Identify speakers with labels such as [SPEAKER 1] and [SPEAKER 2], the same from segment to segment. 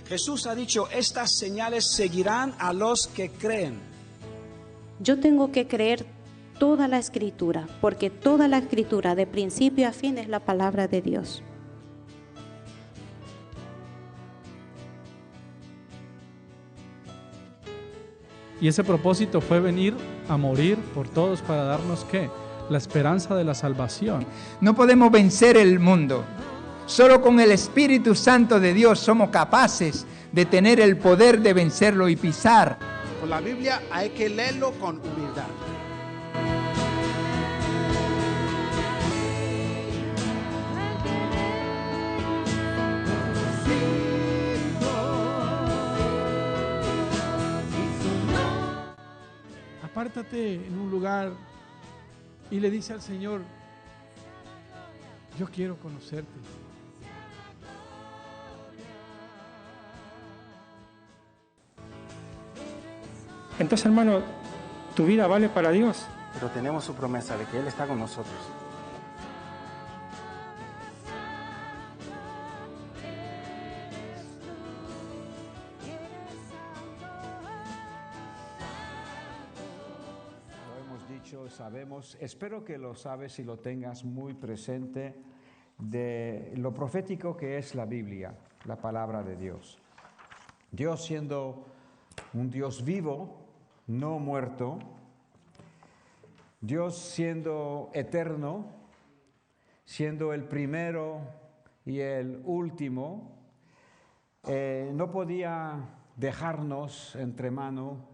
[SPEAKER 1] Jesús ha dicho, estas señales seguirán a los que creen.
[SPEAKER 2] Yo tengo que creer toda la Escritura, porque toda la Escritura, de principio a fin, es la palabra de Dios.
[SPEAKER 3] Y ese propósito fue venir a morir por todos para darnos, ¿qué? La esperanza de la salvación.
[SPEAKER 4] No podemos vencer el mundo. Solo con el Espíritu Santo de Dios somos capaces de tener el poder de vencerlo y pisar.
[SPEAKER 5] Con la Biblia hay que leerlo con humildad.
[SPEAKER 3] Apártate en un lugar y le dice al Señor, yo quiero conocerte.
[SPEAKER 6] Entonces, hermano, tu vida vale para Dios.
[SPEAKER 7] Pero tenemos su promesa de que Él está con nosotros.
[SPEAKER 8] Sabemos, espero que lo sabes y lo tengas muy presente, de lo profético que es la Biblia, la palabra de Dios. Dios siendo un Dios vivo, no muerto, Dios siendo eterno, siendo el primero y el último, no podía dejarnos entre mano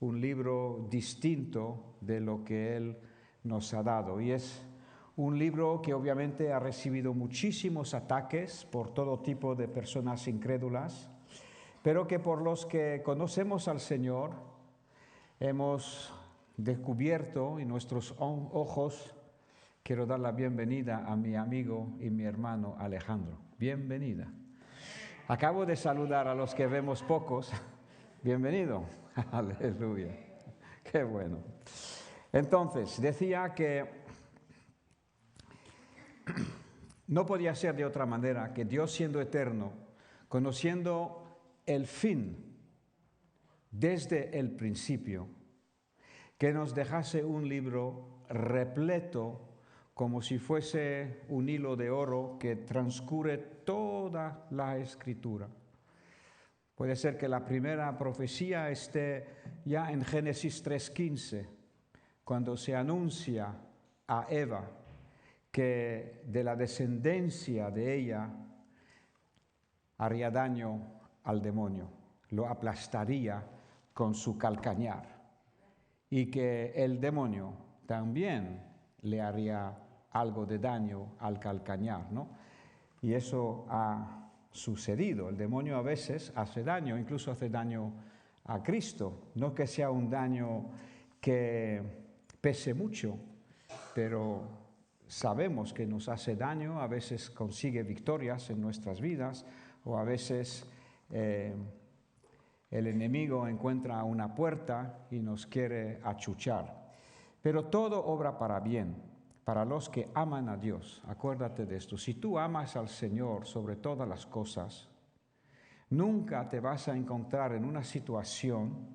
[SPEAKER 8] un libro distinto de lo que Él nos ha dado. Y es un libro que obviamente ha recibido muchísimos ataques por todo tipo de personas incrédulas, pero que por los que conocemos al Señor hemos descubierto y nuestros ojos. Quiero dar la bienvenida a mi amigo y mi hermano Alejandro. Bienvenida. Acabo de saludar a los que vemos pocos. Bienvenido. Aleluya. Qué bueno. Entonces, decía que no podía ser de otra manera que Dios siendo eterno, conociendo el fin desde el principio, que nos dejase un libro repleto como si fuese un hilo de oro que transcurre toda la Escritura. Puede ser que la primera profecía esté ya en Génesis 3:15, cuando se anuncia a Eva que de la descendencia de ella haría daño al demonio, lo aplastaría con su calcañar, y que el demonio también le haría algo de daño al calcañar, ¿no? Y eso ha sucedido. El demonio a veces hace daño, incluso hace daño a Cristo. No que sea un daño que pese mucho, pero sabemos que nos hace daño, a veces consigue victorias en nuestras vidas, o a veces el enemigo encuentra una puerta y nos quiere achuchar. Pero todo obra para bien, para los que aman a Dios. Acuérdate de esto. Si tú amas al Señor sobre todas las cosas, nunca te vas a encontrar en una situación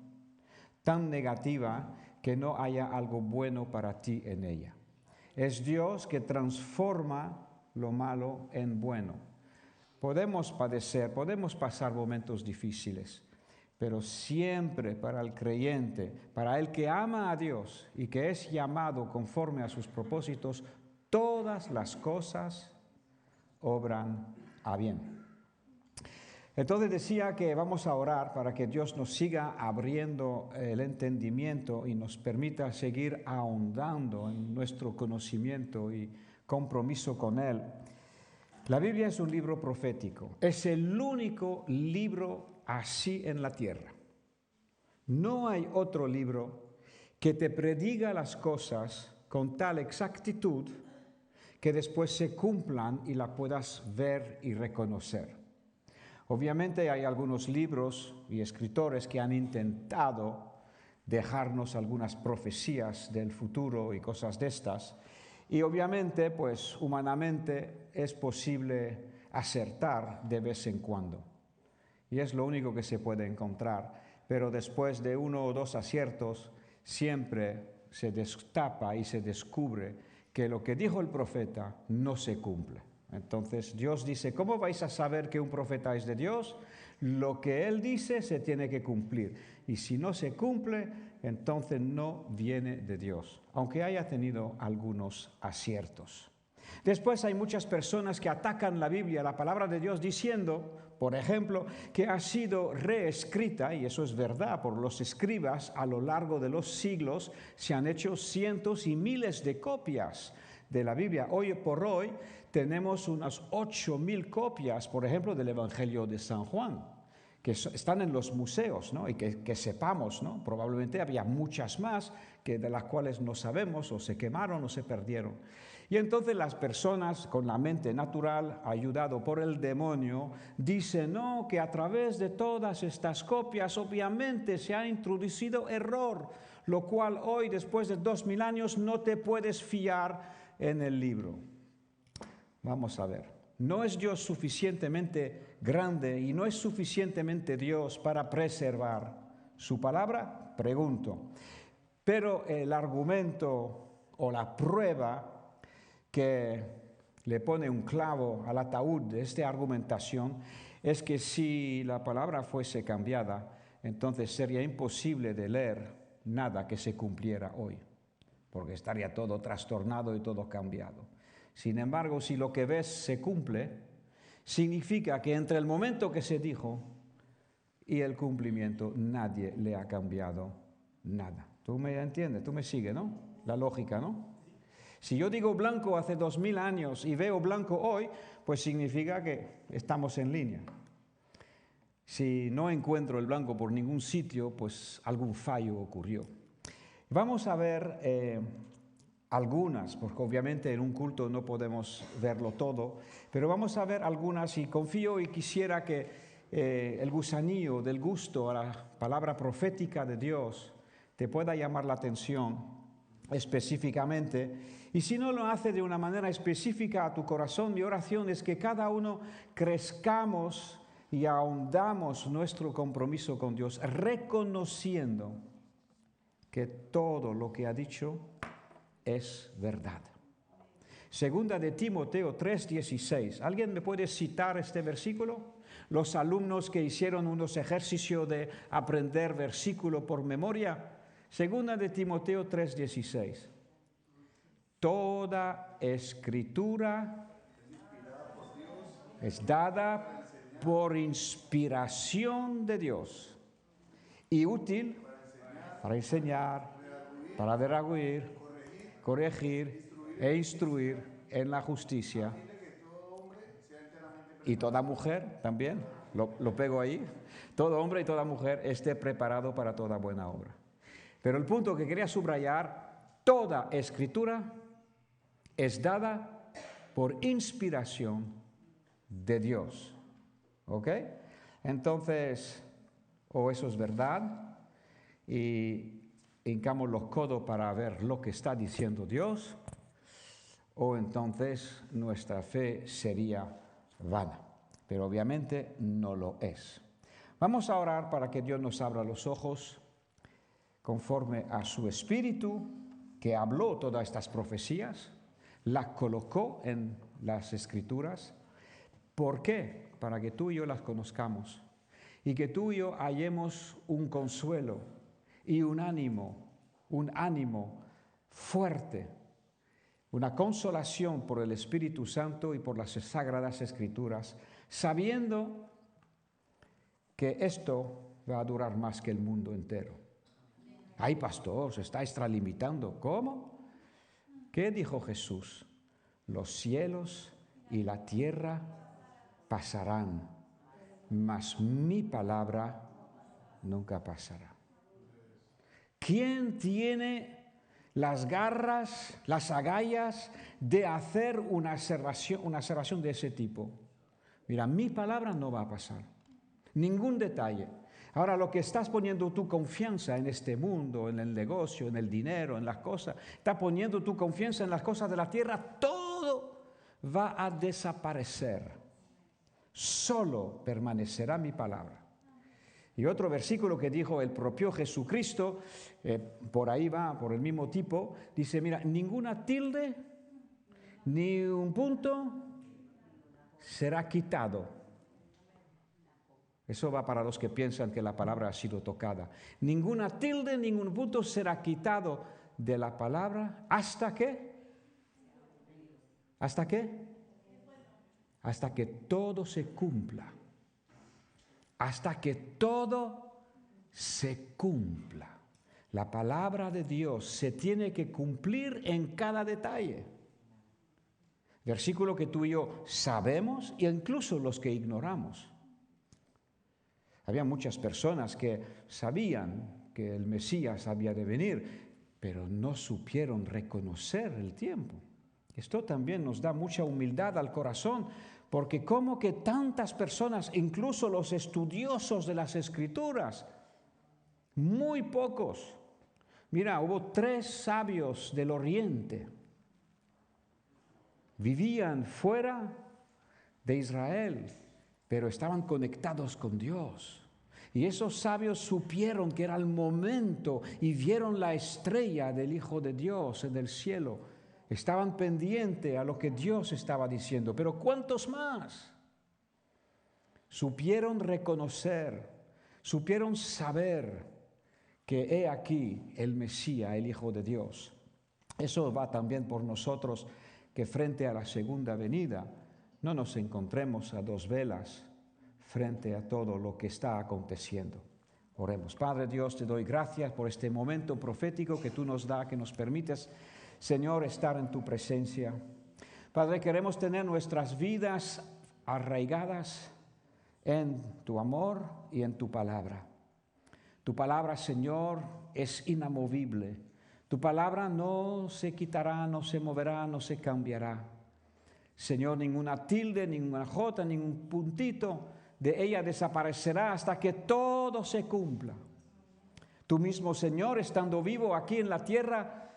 [SPEAKER 8] tan negativa que no haya algo bueno para ti en ella. Es Dios que transforma lo malo en bueno. Podemos padecer, podemos pasar momentos difíciles, pero siempre para el creyente, para el que ama a Dios y que es llamado conforme a sus propósitos, todas las cosas obran a bien. Entonces decía que vamos a orar para que Dios nos siga abriendo el entendimiento y nos permita seguir ahondando en nuestro conocimiento y compromiso con Él. La Biblia es un libro profético, es el único libro así en la tierra. No hay otro libro que te prediga las cosas con tal exactitud que después se cumplan y la puedas ver y reconocer. Obviamente hay algunos libros y escritores que han intentado dejarnos algunas profecías del futuro y cosas de estas, y obviamente, pues humanamente es posible acertar de vez en cuando. y es lo único que se puede encontrar. Pero después de 1 o 2 aciertos, siempre se destapa y se descubre que lo que dijo el profeta no se cumple. Entonces Dios dice, ¿cómo vais a saber que un profeta es de Dios? Lo que él dice se tiene que cumplir. Y si no se cumple, entonces no viene de Dios, aunque haya tenido algunos aciertos. Después hay muchas personas que atacan la Biblia, la palabra de Dios, diciendo, por ejemplo, que ha sido reescrita, y eso es verdad, por los escribas a lo largo de los siglos. Se han hecho cientos y miles de copias de la Biblia. Hoy por hoy tenemos unas 8.000 copias, por ejemplo, del Evangelio de San Juan, que están en los museos, ¿no? Y que sepamos, ¿no? Probablemente había muchas más que de las cuales no sabemos, o se quemaron o se perdieron. Y entonces las personas con la mente natural, ayudado por el demonio, dicen, no, que a través de todas estas copias obviamente se ha introducido error, lo cual hoy, después de 2000 años, no te puedes fiar en el libro. Vamos a ver, ¿no es Dios suficientemente grande y no es suficientemente Dios para preservar su palabra? Pregunto. Pero el argumento o la prueba que le pone un clavo al ataúd de esta argumentación es que si la palabra fuese cambiada, entonces sería imposible de leer nada que se cumpliera hoy, porque estaría todo trastornado y todo cambiado. Sin embargo, si lo que ves se cumple, significa que entre el momento que se dijo y el cumplimiento nadie le ha cambiado nada. ¿Tú me entiendes? ¿Tú me sigues, no? La lógica, ¿no? Si yo digo blanco hace 2000 años y veo blanco hoy, pues significa que estamos en línea. Si no encuentro el blanco por ningún sitio, pues algún fallo ocurrió. Vamos a ver algunas, porque obviamente en un culto no podemos verlo todo, pero vamos a ver algunas y confío y quisiera que el gusanillo del gusto a la palabra profética de Dios te pueda llamar la atención específicamente. Y si no lo hace de una manera específica a tu corazón, mi oración es que cada uno crezcamos y ahondamos nuestro compromiso con Dios, reconociendo que todo lo que ha dicho es verdad. Segunda de Timoteo 3:16. ¿Alguien me puede citar este versículo? Los alumnos que hicieron unos ejercicios de aprender versículo por memoria. Segunda de Timoteo 3:16. Toda escritura es dada por inspiración de Dios y útil para enseñar, para redarguir, corregir e instruir en la justicia. Y toda mujer también, lo pego ahí, todo hombre y toda mujer esté preparado para toda buena obra. Pero el punto que quería subrayar, toda escritura es dada por inspiración de Dios. ¿Ok? Entonces, o eso es verdad, y hincamos los codos para ver lo que está diciendo Dios, o entonces nuestra fe sería vana. Pero obviamente no lo es. Vamos a orar para que Dios nos abra los ojos conforme a su espíritu, que habló todas estas profecías, las colocó en las Escrituras. ¿Por qué? Para que tú y yo las conozcamos y que tú y yo hallemos un consuelo y un ánimo fuerte, una consolación por el Espíritu Santo y por las Sagradas Escrituras, sabiendo que esto va a durar más que el mundo entero. Ay, pastor, se está extralimitando. ¿Cómo? ¿Qué dijo Jesús? Los cielos y la tierra pasarán, mas mi palabra nunca pasará. ¿Quién tiene las garras, las agallas de hacer una observación de ese tipo? Mira, mi palabra no va a pasar. Ningún detalle. Ahora, lo que estás poniendo tu confianza en este mundo, en el negocio, en el dinero, en las cosas, estás poniendo tu confianza en las cosas de la tierra, todo va a desaparecer. solo permanecerá mi palabra. Y otro versículo que dijo el propio Jesucristo, por ahí va, por el mismo tipo, dice, mira, ninguna tilde ni un punto será quitado. Eso va para los que piensan que la palabra ha sido tocada. Ninguna tilde, ningún punto será quitado de la palabra. ¿Hasta qué? ¿Hasta qué? Hasta que todo se cumpla. Hasta que todo se cumpla. La palabra de Dios se tiene que cumplir en cada detalle. Versículo que tú y yo sabemos e incluso los que ignoramos. Había muchas personas que sabían que el Mesías había de venir, pero no supieron reconocer el tiempo. Esto también nos da mucha humildad al corazón, porque como que tantas personas, incluso los estudiosos de las Escrituras, muy pocos. Mira, hubo 3 sabios del Oriente. Vivían fuera de Israel, pero estaban conectados con Dios. Y esos sabios supieron que era el momento y vieron la estrella del Hijo de Dios en el cielo. Estaban pendientes a lo que Dios estaba diciendo. Pero ¿cuántos más? Supieron reconocer, supieron saber que he aquí el Mesías, el Hijo de Dios. Eso va también por nosotros, que frente a la segunda venida no nos encontremos a 2 velas frente a todo lo que está aconteciendo. Oremos. Padre Dios, te doy gracias por este momento profético que tú nos das, que nos permites, Señor, estar en tu presencia. Padre, queremos tener nuestras vidas arraigadas en tu amor y en tu palabra. Tu palabra, Señor, es inamovible. Tu palabra no se quitará, no se moverá, no se cambiará. Señor, ninguna tilde, ninguna jota, ningún puntito de ella desaparecerá hasta que todo se cumpla. Tú mismo, Señor, estando vivo aquí en la tierra,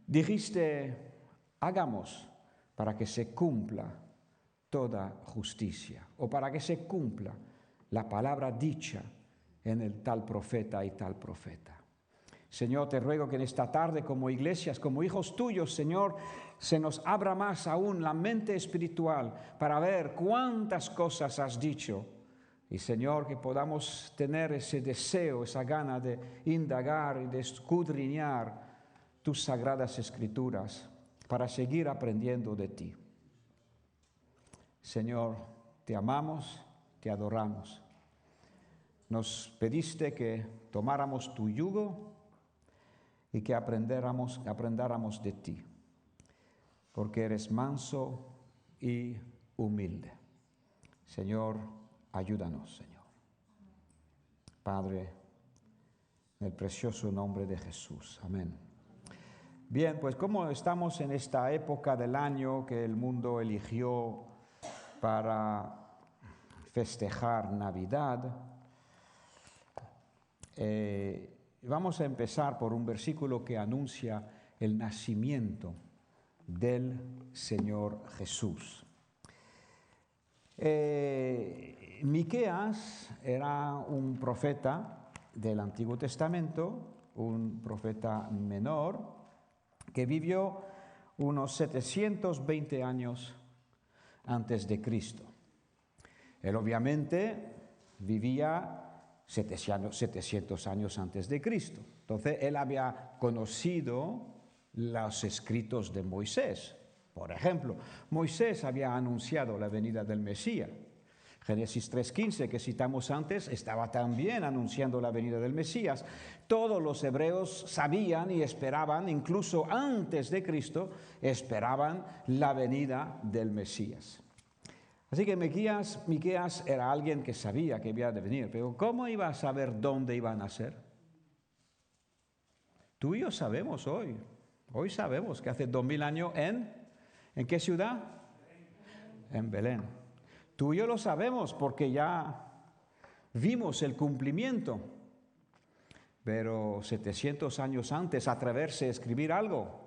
[SPEAKER 8] dijiste, hagamos para que se cumpla toda justicia, o para que se cumpla la palabra dicha en el tal profeta y tal profeta. Señor, te ruego que en esta tarde, como iglesias, como hijos tuyos, Señor, se nos abra más aún la mente espiritual para ver cuántas cosas has dicho. Y, Señor, que podamos tener ese deseo, esa gana de indagar y de escudriñar tus sagradas escrituras para seguir aprendiendo de ti. Señor, te amamos, te adoramos. Nos pediste que tomáramos tu yugo y que aprendáramos de ti, porque eres manso y humilde. Señor, ayúdanos, Señor. Padre, en el precioso nombre de Jesús. Amén. Bien, pues como estamos en esta época del año que el mundo eligió para festejar Navidad, vamos a empezar por un versículo que anuncia el nacimiento del Señor Jesús. Miqueas era un profeta del Antiguo Testamento, un profeta menor, que vivió unos 720 años antes de Cristo. Él obviamente vivía 700 años antes de Cristo. Entonces, él había conocido los escritos de Moisés. Por ejemplo, Moisés había anunciado la venida del Mesías. Génesis 3:15, que citamos antes, estaba también anunciando la venida del Mesías. Todos los hebreos sabían y esperaban, incluso antes de Cristo, esperaban la venida del Mesías. Así que Miqueas era alguien que sabía que había de venir, pero ¿cómo iba a saber dónde iba a nacer? Tú y yo sabemos hoy sabemos que hace 2000 años ¿en qué ciudad? En Belén. Tú y yo lo sabemos porque ya vimos el cumplimiento, pero 700 años antes atreverse a escribir algo,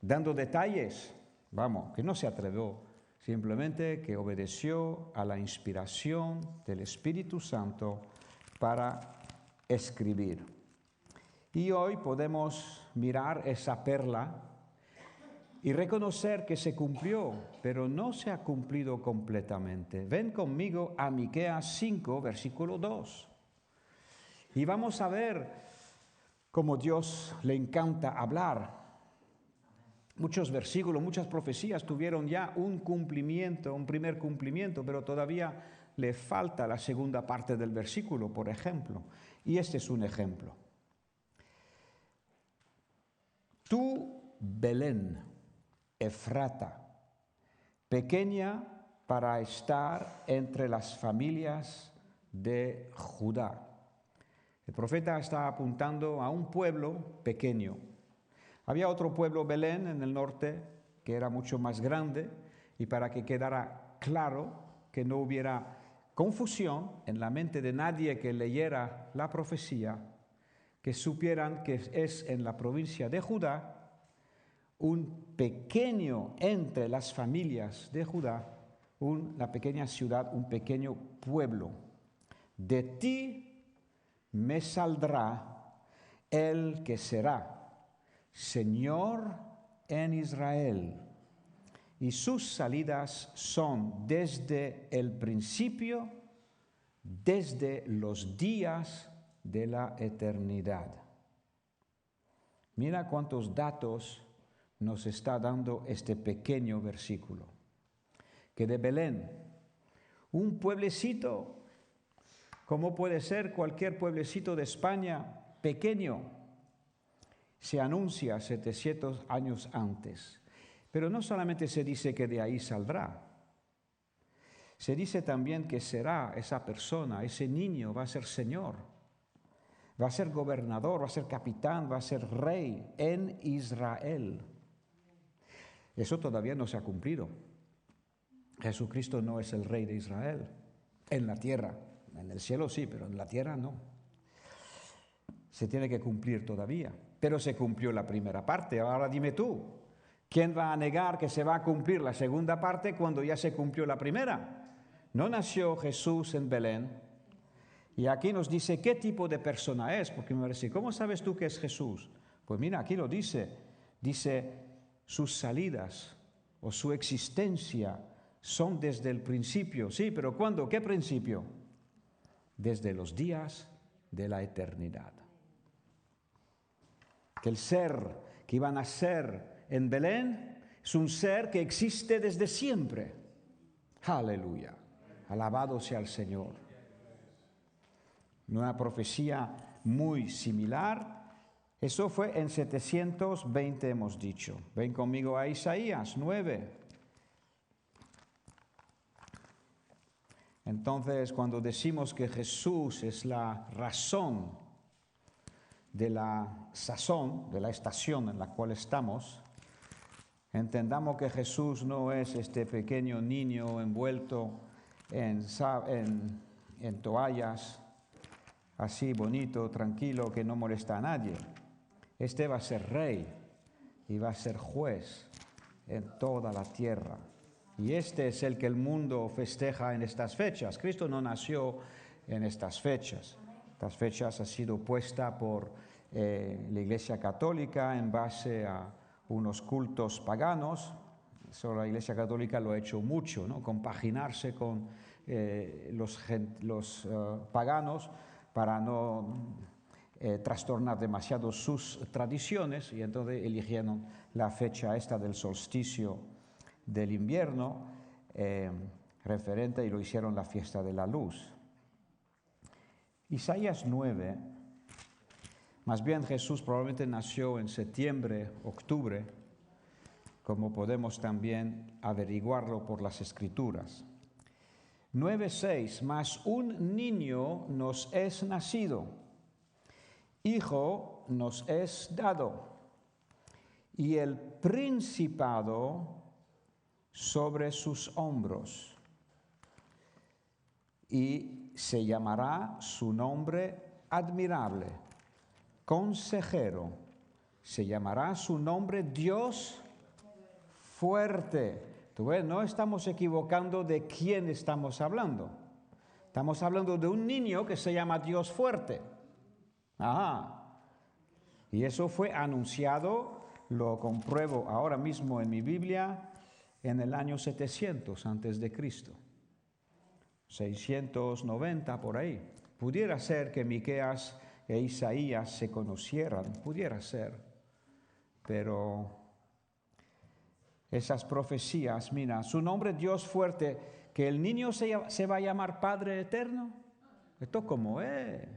[SPEAKER 8] dando detalles, vamos, que no se atrevió simplemente que obedeció a la inspiración del Espíritu Santo para escribir. Y hoy podemos mirar esa perla y reconocer que se cumplió, pero no se ha cumplido completamente. Ven conmigo a Miqueas 5, versículo 2. Y vamos a ver cómo Dios le encanta hablar. Muchos versículos, muchas profecías tuvieron ya un cumplimiento, un primer cumplimiento, pero todavía le falta la segunda parte del versículo, por ejemplo. Y este es un ejemplo. Tú, Belén, Efrata, pequeña para estar entre las familias de Judá. El profeta está apuntando a un pueblo pequeño. Había otro pueblo, Belén, en el norte, que era mucho más grande, y para que quedara claro, que no hubiera confusión en la mente de nadie que leyera la profecía, que supieran que es en la provincia de Judá, un pequeño entre las familias de Judá, una pequeña ciudad, un pequeño pueblo. De ti me saldrá el que será Señor en Israel, y sus salidas son desde el principio, desde los días de la eternidad. Mira cuántos datos nos está dando este pequeño versículo. Que de Belén, un pueblecito, como puede ser cualquier pueblecito de España, pequeño, se anuncia 700 años antes. Pero no solamente se dice que de ahí saldrá, se dice también que será esa persona, ese niño va a ser señor, va a ser gobernador, va a ser capitán, va a ser rey en Israel. Eso todavía no se ha cumplido. Jesucristo no es el rey de Israel en la tierra. En el cielo sí, pero en la tierra no. Se tiene que cumplir todavía. Pero se cumplió la primera parte. Ahora dime tú, ¿quién va a negar que se va a cumplir la segunda parte cuando ya se cumplió la primera? No nació Jesús en Belén. Y aquí nos dice qué tipo de persona es. Porque me va a decir, ¿cómo sabes tú que es Jesús? Pues mira, aquí lo dice. Dice, sus salidas o su existencia son desde el principio. Sí, pero ¿cuándo? ¿Qué principio? Desde los días de la eternidad. Que el ser que iba a nacer en Belén es un ser que existe desde siempre. Aleluya. Alabado sea el Señor. Una profecía muy similar. Eso fue en 720, hemos dicho. Ven conmigo a Isaías 9. Entonces, cuando decimos que Jesús es la razón de la sazón, de la estación en la cual estamos, entendamos que Jesús no es este pequeño niño envuelto en toallas, así bonito, tranquilo, que no molesta a nadie. Este va a ser rey y va a ser juez en toda la tierra. Y este es el que el mundo festeja en estas fechas. Cristo no nació en estas fechas. Estas fechas han sido puestas por la Iglesia Católica en base a unos cultos paganos. Solo la Iglesia Católica lo ha hecho mucho, ¿no? Compaginarse con los paganos para no trastornar demasiado sus tradiciones, y entonces eligieron la fecha esta del solsticio del invierno referente, y lo hicieron la fiesta de la luz. Isaías 9, más bien Jesús probablemente nació en septiembre, octubre, como podemos también averiguarlo por las Escrituras. 9:6, mas un niño nos es nacido, hijo nos es dado, y el principado sobre sus hombros, y se llamará su nombre admirable, consejero, se llamará su nombre Dios fuerte, Tú ves, no estamos equivocando de quién estamos hablando. Estamos hablando de un niño que se llama Dios fuerte. Ajá. Y eso fue anunciado, lo compruebo ahora mismo en mi Biblia, en el año 700 antes de Cristo. 690 por ahí. Pudiera ser que Miqueas e Isaías se conocieran, pudiera ser, pero esas profecías, mira, su nombre Dios fuerte, que el niño se va a llamar Padre Eterno, esto como es,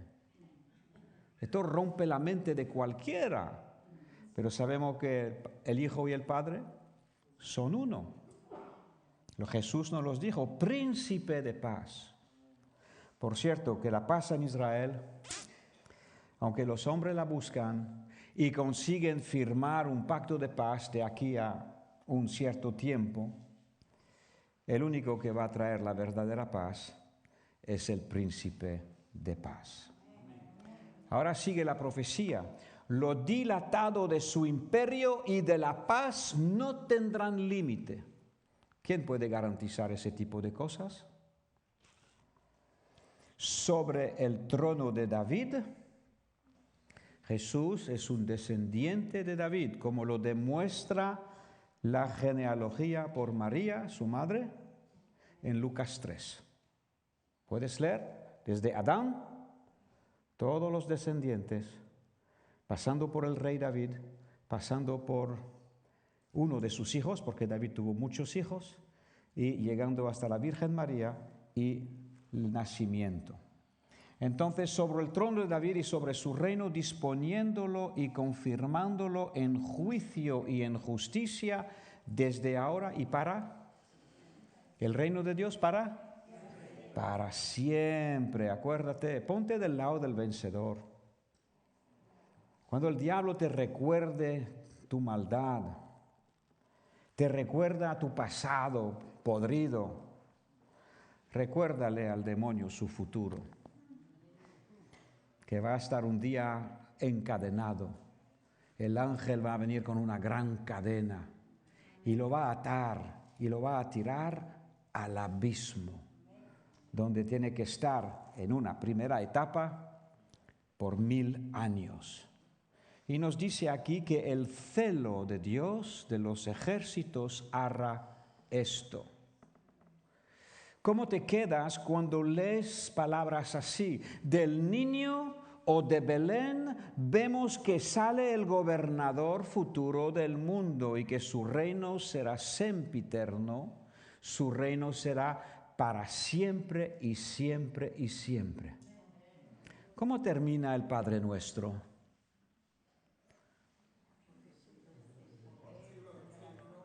[SPEAKER 8] esto rompe la mente de cualquiera, pero sabemos que el Hijo y el Padre son uno. Jesús nos los dijo, príncipe de paz. Por cierto, que la paz en Israel, aunque los hombres la buscan y consiguen firmar un pacto de paz de aquí a un cierto tiempo, el único que va a traer la verdadera paz es el príncipe de paz. Ahora sigue la profecía. Lo dilatado de su imperio y de la paz no tendrán límite. ¿Quién puede garantizar ese tipo de cosas? Sobre el trono de David, Jesús es un descendiente de David, como lo demuestra la genealogía por María, su madre, en Lucas 3. Puedes leer desde Adán, todos los descendientes, pasando por el rey David, pasando por uno de sus hijos, porque David tuvo muchos hijos, y llegando hasta la Virgen María y el nacimiento. Entonces, sobre el trono de David y sobre su reino, disponiéndolo y confirmándolo en juicio y en justicia, desde ahora y para el reino de Dios, para siempre. Acuérdate, ponte del lado del vencedor. Cuando el diablo te recuerde tu maldad, te recuerda tu pasado podrido, recuérdale al demonio su futuro, que va a estar un día encadenado. El ángel va a venir con una gran cadena y lo va a atar y lo va a tirar al abismo, donde tiene que estar en una primera etapa por 1000 años. Y nos dice aquí que el celo de Dios de los ejércitos hará esto. ¿Cómo te quedas cuando lees palabras así? Del niño o de Belén vemos que sale el gobernador futuro del mundo y que su reino será sempiterno, su reino será para siempre y siempre y siempre. ¿Cómo termina el Padre Nuestro?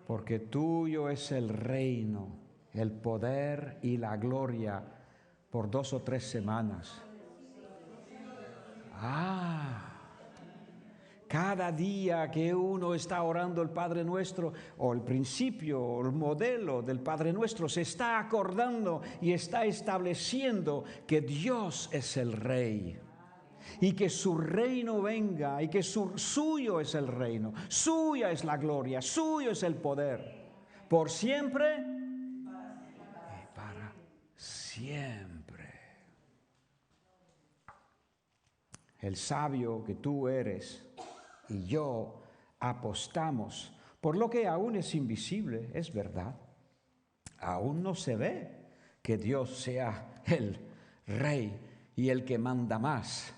[SPEAKER 8] Porque tuyo es el reino, el poder y la gloria por 2 o 3 semanas. Cada día que uno está orando el Padre Nuestro, o el principio, o el modelo del Padre Nuestro, se está acordando y está estableciendo que Dios es el Rey. Y que su reino venga, y que suyo es el reino, suya es la gloria, suyo es el poder, por siempre y para siempre. El sabio que tú eres y yo apostamos por lo que aún es invisible, es verdad. Aún no se ve que Dios sea el Rey y el que manda más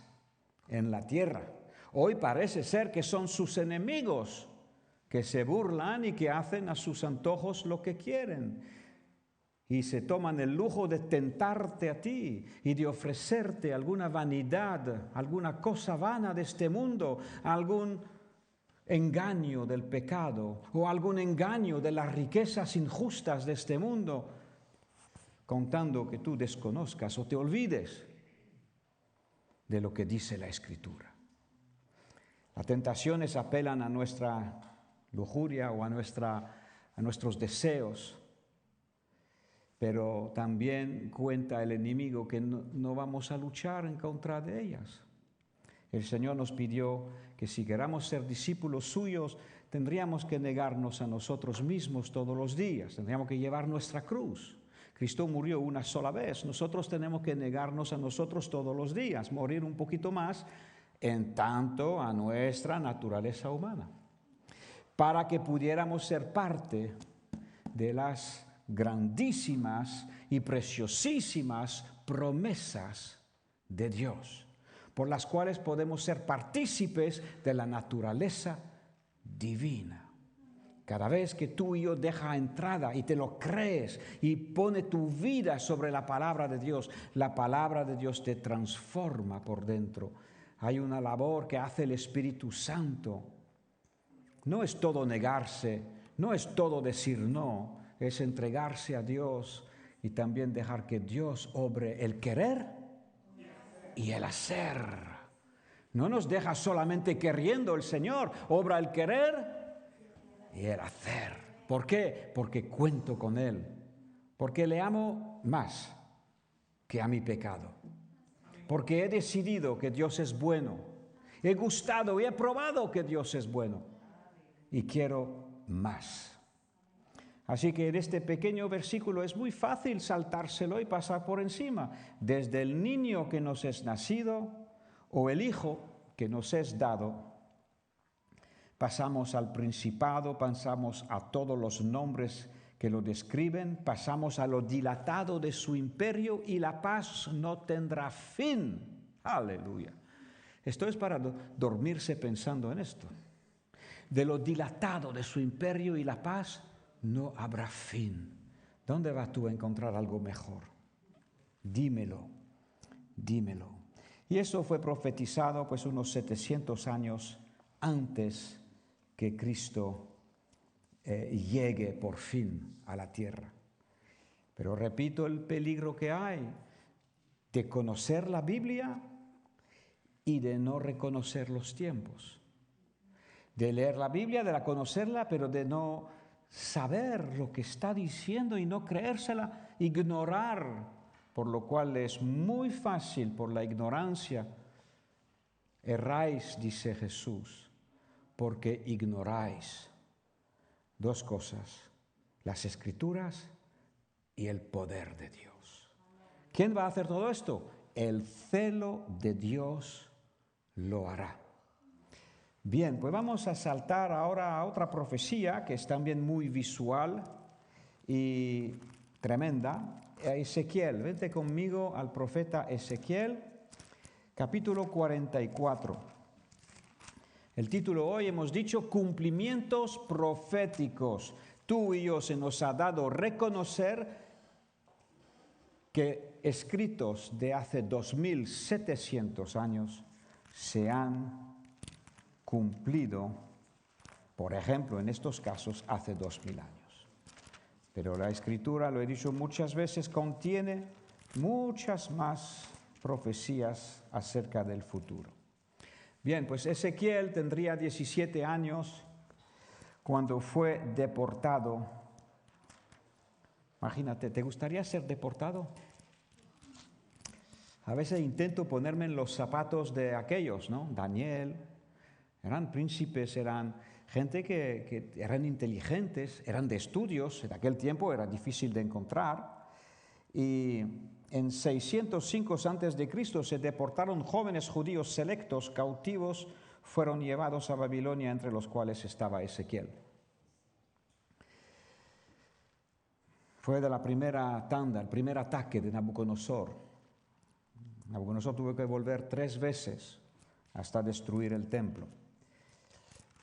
[SPEAKER 8] en la tierra. Hoy parece ser que son sus enemigos que se burlan y que hacen a sus antojos lo que quieren y se toman el lujo de tentarte a ti y de ofrecerte alguna vanidad, alguna cosa vana de este mundo, algún engaño del pecado o algún engaño de las riquezas injustas de este mundo, contando que tú desconozcas o te olvides de lo que dice la Escritura. Las tentaciones apelan a nuestra lujuria o a nuestros deseos, pero también cuenta el enemigo que no vamos a luchar en contra de ellas. El Señor nos pidió que si queramos ser discípulos suyos, tendríamos que negarnos a nosotros mismos todos los días, tendríamos que llevar nuestra cruz. Cristo murió una sola vez, nosotros tenemos que negarnos a nosotros todos los días, morir un poquito más en tanto a nuestra naturaleza humana, para que pudiéramos ser parte de las grandísimas y preciosísimas promesas de Dios, por las cuales podemos ser partícipes de la naturaleza divina. Cada vez que tú y yo dejas entrada y te lo crees y pone tu vida sobre la palabra de Dios, la palabra de Dios te transforma por dentro. Hay una labor que hace el Espíritu Santo. No es todo negarse, no es todo decir no, es entregarse a Dios y también dejar que Dios obre el querer y el hacer. No nos deja solamente queriendo el Señor, obra el querer y el hacer. ¿Por qué? Porque cuento con Él, porque le amo más que a mi pecado, porque he decidido que Dios es bueno, he gustado y he probado que Dios es bueno y quiero más. Así que en este pequeño versículo es muy fácil saltárselo y pasar por encima. Desde el niño que nos es nacido o el hijo que nos es dado, pasamos al principado, pasamos a todos los nombres que lo describen, pasamos a lo dilatado de su imperio y la paz no tendrá fin. Aleluya. Esto es para dormirse pensando en esto. De lo dilatado de su imperio y la paz no habrá fin. ¿Dónde vas tú a encontrar algo mejor? Dímelo, dímelo. Y eso fue profetizado pues unos 700 años antes que Cristo llegue por fin a la tierra. Pero repito el peligro que hay de conocer la Biblia y de no reconocer los tiempos. De leer la Biblia, de conocerla, pero de no saber lo que está diciendo y no creérsela, ignorar, por lo cual es muy fácil por la ignorancia. Erráis, dice Jesús, porque ignoráis dos cosas, las Escrituras y el poder de Dios. ¿Quién va a hacer todo esto? El celo de Dios lo hará. Bien, pues vamos a saltar ahora a otra profecía que es también muy visual y tremenda. Ezequiel, vente conmigo al profeta Ezequiel, capítulo 44. El título hoy hemos dicho cumplimientos proféticos. Tú y yo se nos ha dado reconocer que escritos de hace 2700 años se han cumplido, por ejemplo, en estos casos, hace 2000 años. Pero la Escritura, lo he dicho muchas veces, contiene muchas más profecías acerca del futuro. Bien, pues Ezequiel tendría 17 años cuando fue deportado. Imagínate, ¿te gustaría ser deportado? A veces intento ponerme en los zapatos de aquellos, ¿no? Daniel. Eran príncipes, eran gente que eran inteligentes, eran de estudios, en aquel tiempo era difícil de encontrar. Y en 605 a.C. se deportaron jóvenes judíos selectos, cautivos, fueron llevados a Babilonia, entre los cuales estaba Ezequiel. Fue de la primera tanda, el primer ataque de Nabucodonosor. Nabucodonosor tuvo que volver 3 veces hasta destruir el templo.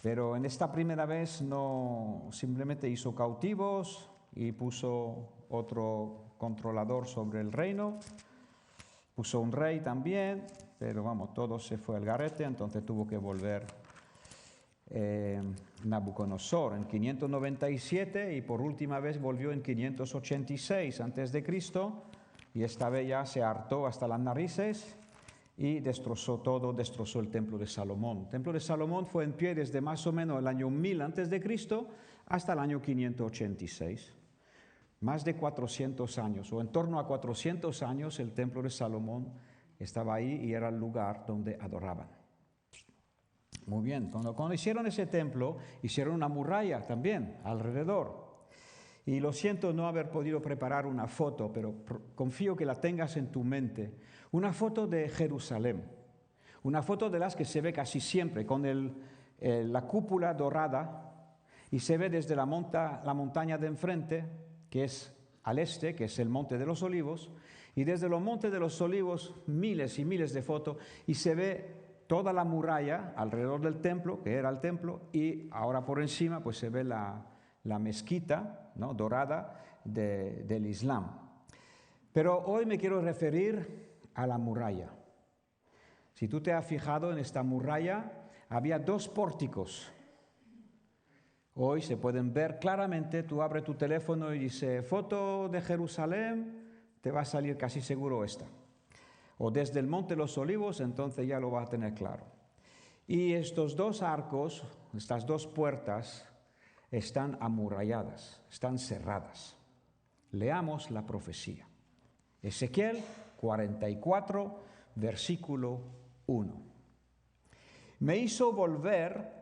[SPEAKER 8] Pero en esta primera vez no simplemente hizo cautivos y puso otro controlador sobre el reino, puso un rey también, pero vamos, todo se fue al garete, entonces tuvo que volver Nabucodonosor en 597 y por última vez volvió en 586 a.C. y esta vez ya se hartó hasta las narices y destrozó todo, destrozó el templo de Salomón. El templo de Salomón fue en pie desde más o menos el año 1000 a.C. hasta el año 586. Más de 400 años, o en torno a 400 años, el templo de Salomón estaba ahí y era el lugar donde adoraban. Muy bien, cuando hicieron ese templo, hicieron una muralla también alrededor. Y lo siento no haber podido preparar una foto, pero confío que la tengas en tu mente. Una foto de Jerusalén, una foto de las que se ve casi siempre, con la cúpula dorada, y se ve desde la montaña de enfrente, que es al este, que es el Monte de los Olivos, y desde los Montes de los Olivos miles y miles de fotos, y se ve toda la muralla alrededor del templo, que era el templo, y ahora por encima pues se ve la mezquita, ¿no?, dorada del Islam. Pero hoy me quiero referir a la muralla. Si tú te has fijado en esta muralla, había 2 pórticos. Hoy se pueden ver claramente, tú abres tu teléfono y dice foto de Jerusalén, te va a salir casi seguro esta. O desde el Monte de los Olivos, entonces ya lo vas a tener claro. Y estos 2 arcos, estas 2 puertas, están amuralladas, están cerradas. Leamos la profecía. Ezequiel 44, versículo 1. Me hizo volver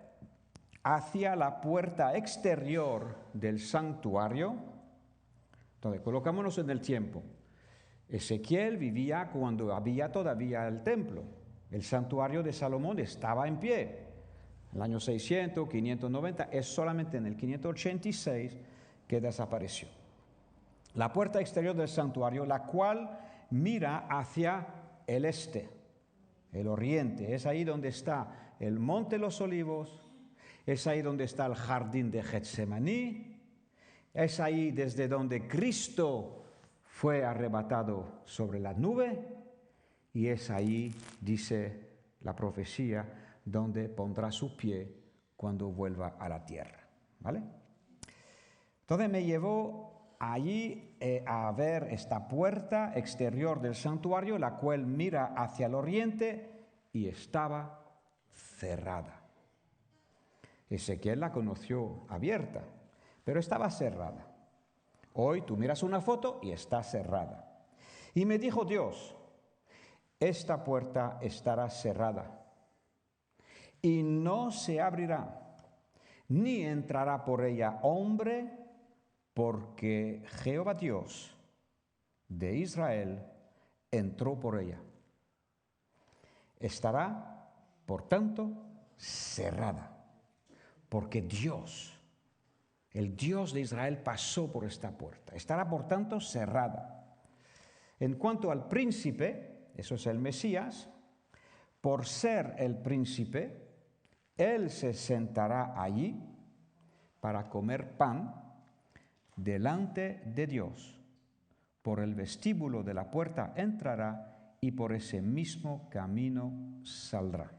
[SPEAKER 8] hacia la puerta exterior del santuario. Entonces, colocámonos en el tiempo. Ezequiel vivía cuando había todavía el templo. El santuario de Salomón estaba en pie. En el año 600, 590, es solamente en el 586 que desapareció. La puerta exterior del santuario, la cual mira hacia el este, el oriente. Es ahí donde está el Monte de los Olivos, es ahí donde está el jardín de Getsemaní, es ahí desde donde Cristo fue arrebatado sobre la nube, y es ahí, dice la profecía, donde pondrá su pie cuando vuelva a la tierra. ¿Vale? Entonces me llevó allí a ver esta puerta exterior del santuario, la cual mira hacia el oriente, y estaba cerrada. Ezequiel la conoció abierta, pero estaba cerrada. Hoy tú miras una foto y está cerrada. Y me dijo Dios, esta puerta estará cerrada y no se abrirá, ni entrará por ella hombre, porque Jehová Dios de Israel entró por ella. Estará, por tanto, cerrada, porque Dios, el Dios de Israel, pasó por esta puerta. Estará, por tanto, cerrada. En cuanto al príncipe, eso es el Mesías, por ser el príncipe, él se sentará allí para comer pan delante de Dios. Por el vestíbulo de la puerta entrará y por ese mismo camino saldrá.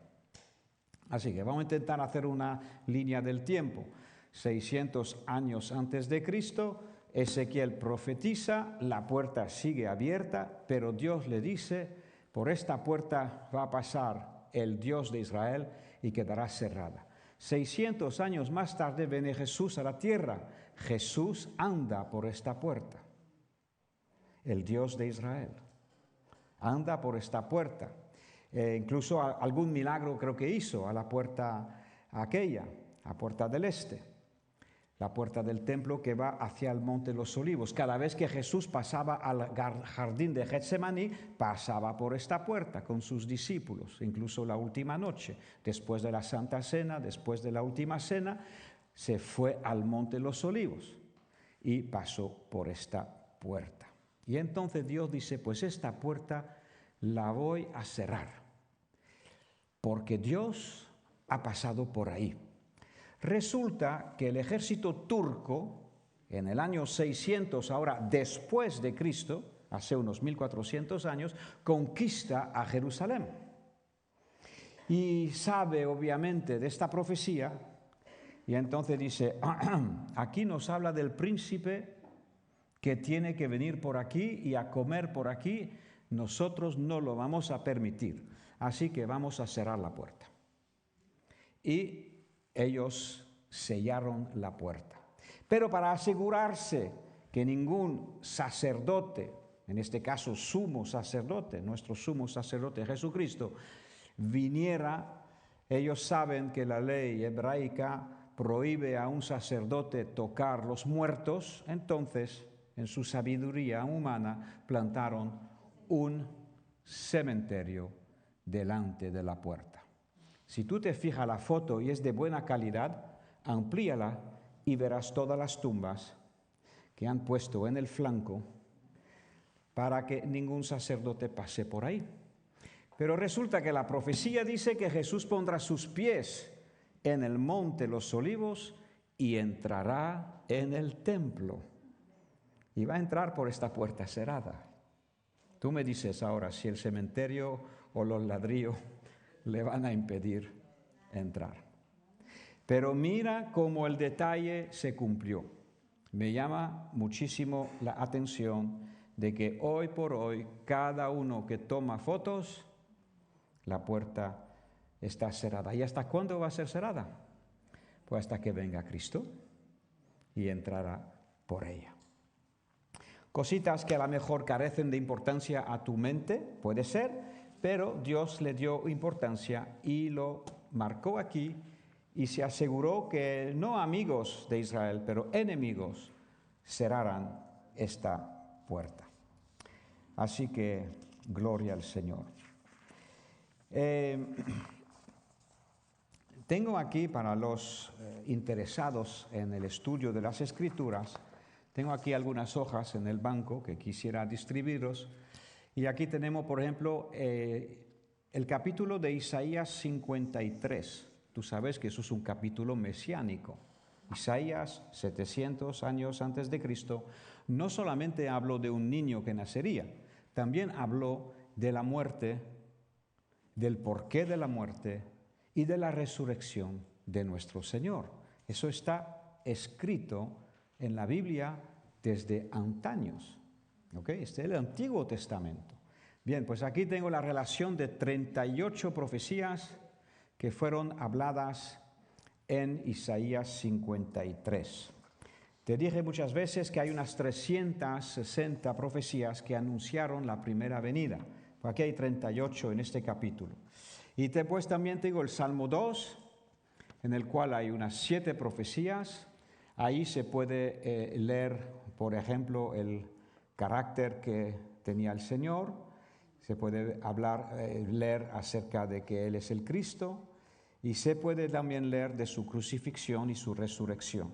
[SPEAKER 8] Así que vamos a intentar hacer una línea del tiempo. 600 años antes de Cristo, Ezequiel profetiza, la puerta sigue abierta, pero Dios le dice, por esta puerta va a pasar el Dios de Israel y quedará cerrada. 600 años más tarde viene Jesús a la tierra. Jesús anda por esta puerta. El Dios de Israel anda por esta puerta. Incluso algún milagro creo que hizo a la puerta aquella, a puerta del este, la puerta del templo que va hacia el Monte de los Olivos. Cada vez que Jesús pasaba al jardín de Getsemaní, pasaba por esta puerta con sus discípulos, incluso la última noche, después de la Santa Cena, después de la última cena, se fue al Monte de los Olivos y pasó por esta puerta. Y entonces Dios dice, pues esta puerta la voy a cerrar, porque Dios ha pasado por ahí. Resulta que el ejército turco, en el año 600, ahora después de Cristo, hace unos 1400 años, conquista a Jerusalén. Y sabe obviamente de esta profecía, y entonces dice, aquí nos habla del príncipe que tiene que venir por aquí y a comer por aquí. Nosotros no lo vamos a permitir, así que vamos a cerrar la puerta. Y ellos sellaron la puerta. Pero para asegurarse que ningún sacerdote, en este caso sumo sacerdote, nuestro sumo sacerdote Jesucristo, viniera Ellos saben que la ley hebraica prohíbe a un sacerdote tocar los muertos, entonces, en su sabiduría humana, plantaron un cementerio delante de la puerta. Si tú te fijas la foto y es de buena calidad, amplíala y verás todas las tumbas que han puesto en el flanco para que ningún sacerdote pase por ahí. Pero resulta que la profecía dice que Jesús pondrá sus pies en el monte Los Olivos y entrará en el templo. Y va a entrar por esta puerta cerrada. Tú me dices ahora si el cementerio o los ladrillos le van a impedir entrar. Pero mira cómo el detalle se cumplió. Me llama muchísimo la atención de que hoy por hoy cada uno que toma fotos, la puerta está cerrada. ¿Y hasta cuándo va a ser cerrada? Pues hasta que venga Cristo y entrará por ella. Cositas que a lo mejor carecen de importancia a tu mente, puede ser, pero Dios le dio importancia y lo marcó aquí y se aseguró que no amigos de Israel, pero enemigos cerrarán esta puerta. Así que gloria al Señor. Tengo aquí para los interesados en el estudio de las Escrituras, tengo aquí algunas hojas en el banco que quisiera distribuiros. Y aquí tenemos, por ejemplo, el capítulo de Isaías 53. Tú sabes que eso es un capítulo mesiánico. Isaías, 700 años antes de Cristo, no solamente habló de un niño que nacería, también habló de la muerte, del porqué de la muerte y de la resurrección de nuestro Señor. Eso está escrito en la Biblia desde antaños. ¿Okay? Este es el Antiguo Testamento. Bien, pues aquí tengo la relación de 38 profecías que fueron habladas en Isaías 53. Te dije muchas veces que hay unas 360 profecías que anunciaron la primera venida. Aquí hay 38 en este capítulo. Y después también tengo el Salmo 2, en el cual hay unas 7 profecías. Ahí se puede leer, por ejemplo, el carácter que tenía el Señor. Se puede leer acerca de que Él es el Cristo. Y se puede también leer de su crucifixión y su resurrección.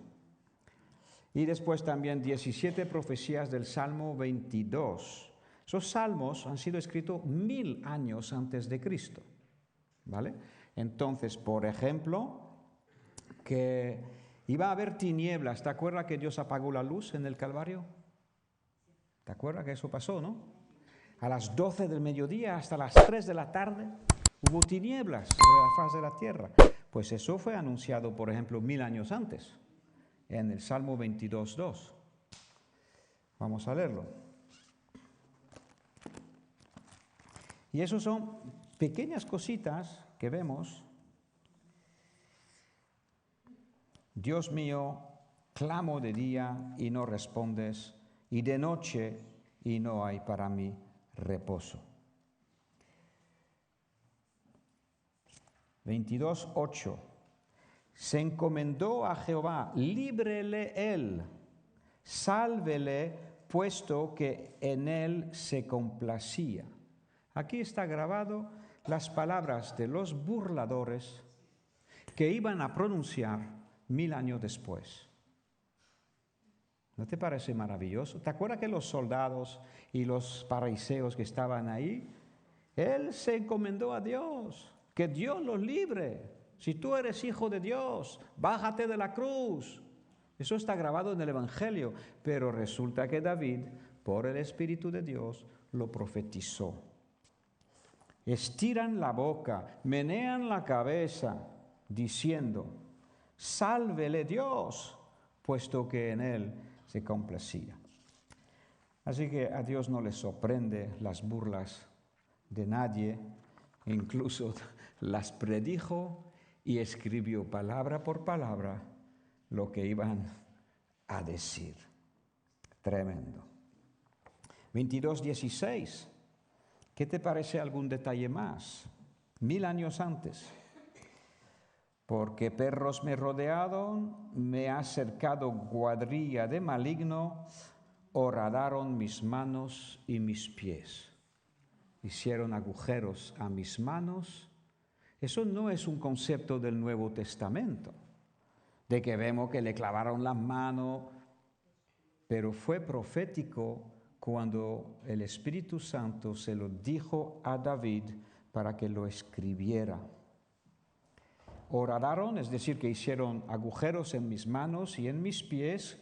[SPEAKER 8] Y después también 17 profecías del Salmo 22. Esos salmos han sido escritos 1000 años antes de Cristo. ¿Vale? Entonces, por ejemplo, que iba a haber tinieblas. ¿Te acuerdas que Dios apagó la luz en el Calvario? ¿Te acuerdas que eso pasó, no? A las 12 del mediodía hasta las 3 de la tarde hubo tinieblas sobre la faz de la tierra. Pues eso fue anunciado, por ejemplo, 1000 años antes, en el Salmo 22:2. Vamos a leerlo. Y eso son pequeñas cositas que vemos. Dios mío, clamo de día y no respondes, y de noche y no hay para mí reposo. 22:8. Se encomendó a Jehová, líbrele él, sálvele, puesto que en él se complacía. Aquí está grabado las palabras de los burladores que iban a pronunciar 1000 años después. ¿No te parece maravilloso? ¿Te acuerdas que los soldados y los fariseos que estaban ahí, él se encomendó a Dios, que Dios los libre? Si tú eres hijo de Dios, bájate de la cruz. Eso está grabado en el Evangelio, pero resulta que David, por el Espíritu de Dios, lo profetizó. Estiran la boca, menean la cabeza, diciendo, sálvele Dios, puesto que en él se complacía. Así que a Dios no le sorprende las burlas de nadie, incluso las predijo y escribió palabra por palabra lo que iban a decir. Tremendo. 22:16. ¿Qué te parece algún detalle más? 1000 años antes. porque perros me rodearon, me ha cercado cuadrilla de maligno, horadaron mis manos y mis pies. Hicieron agujeros a mis manos. Eso no es un concepto del Nuevo Testamento, de que vemos que le clavaron las manos, pero fue profético cuando el Espíritu Santo se lo dijo a David para que lo escribiera. Horadaron, es decir, que hicieron agujeros en mis manos y en mis pies.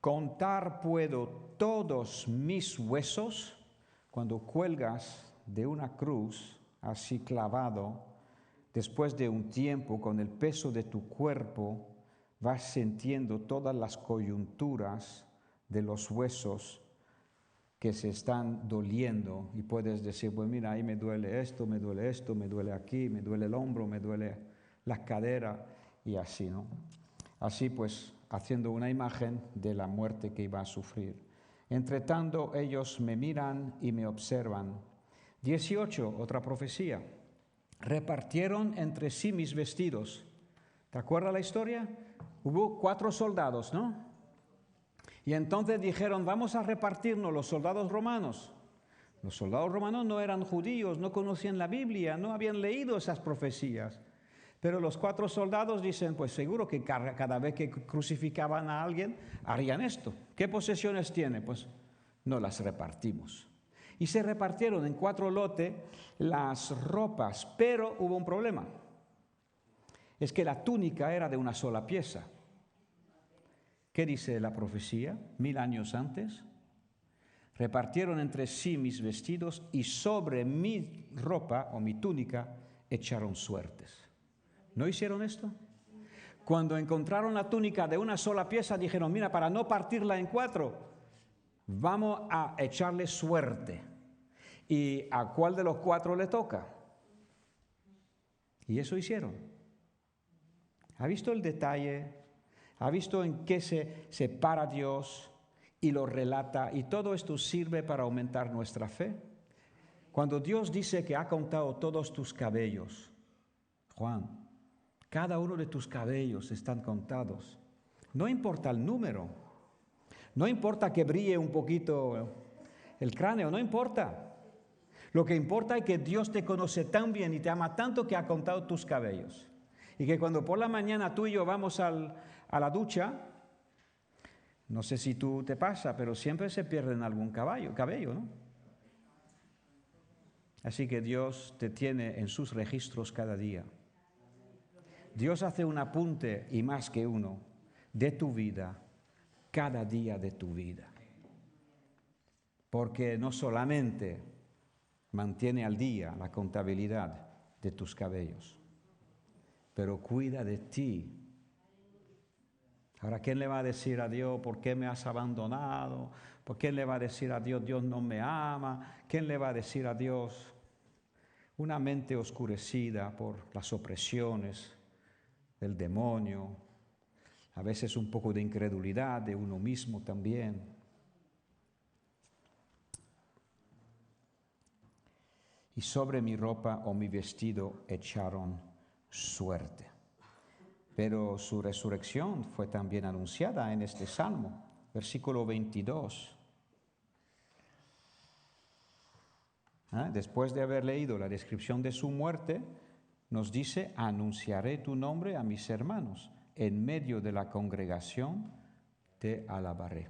[SPEAKER 8] Contar puedo todos mis huesos. Cuando cuelgas de una cruz, así clavado, después de un tiempo, con el peso de tu cuerpo, vas sintiendo todas las coyunturas de los huesos que se están doliendo. Y puedes decir, pues mira, ahí me duele esto, me duele aquí, me duele el hombro, me duele la cadera, y así, ¿no? Así pues, haciendo una imagen de la muerte que iba a sufrir. Entre tanto, ellos me miran y me observan. 18, otra profecía. Repartieron entre sí mis vestidos. ¿Te acuerdas la historia? Hubo 4 soldados, ¿no? Y entonces dijeron, vamos a repartirnos los soldados romanos. Los soldados romanos no eran judíos, no conocían la Biblia, no habían leído esas profecías. Pero los 4 soldados dicen, pues seguro que cada vez que crucificaban a alguien, harían esto. ¿Qué posesiones tiene? Pues no las repartimos. Y se repartieron en 4 lotes las ropas, pero hubo un problema. Es que la túnica era de una sola pieza. ¿Qué dice la profecía? 1000 años antes. Repartieron entre sí mis vestidos y sobre mi ropa o mi túnica echaron suertes. ¿No hicieron esto? Cuando encontraron la túnica de una sola pieza, dijeron, mira, para no partirla en 4, vamos a echarle suerte. ¿Y a cuál de los 4 le toca? Y eso hicieron. ¿Ha visto el detalle? ¿Ha visto en qué se para Dios y lo relata? Y todo esto sirve para aumentar nuestra fe. Cuando Dios dice que ha contado todos tus cabellos, Juan, cada uno de tus cabellos están contados. No importa el número, no importa que brille un poquito el cráneo, no importa. Lo que importa es que Dios te conoce tan bien y te ama tanto que ha contado tus cabellos. Y que cuando por la mañana tú y yo vamos a la ducha, no sé si tú te pasa, pero siempre se pierden algún cabello, ¿no? Así que Dios te tiene en sus registros cada día. Dios hace un apunte, y más que uno, de tu vida, cada día de tu vida. Porque no solamente mantiene al día la contabilidad de tus cabellos, pero cuida de ti. Ahora, ¿quién le va a decir a Dios, ¿por qué me has abandonado? ¿Por quién le va a decir a Dios, Dios no me ama? ¿Quién le va a decir a Dios? Una mente oscurecida por las opresiones del demonio, a veces un poco de incredulidad de uno mismo también. Y sobre mi ropa o mi vestido echaron suerte. Pero su resurrección fue también anunciada en este Salmo, versículo 22. Después de haber leído la descripción de su muerte, nos dice, anunciaré tu nombre a mis hermanos, en medio de la congregación te alabaré.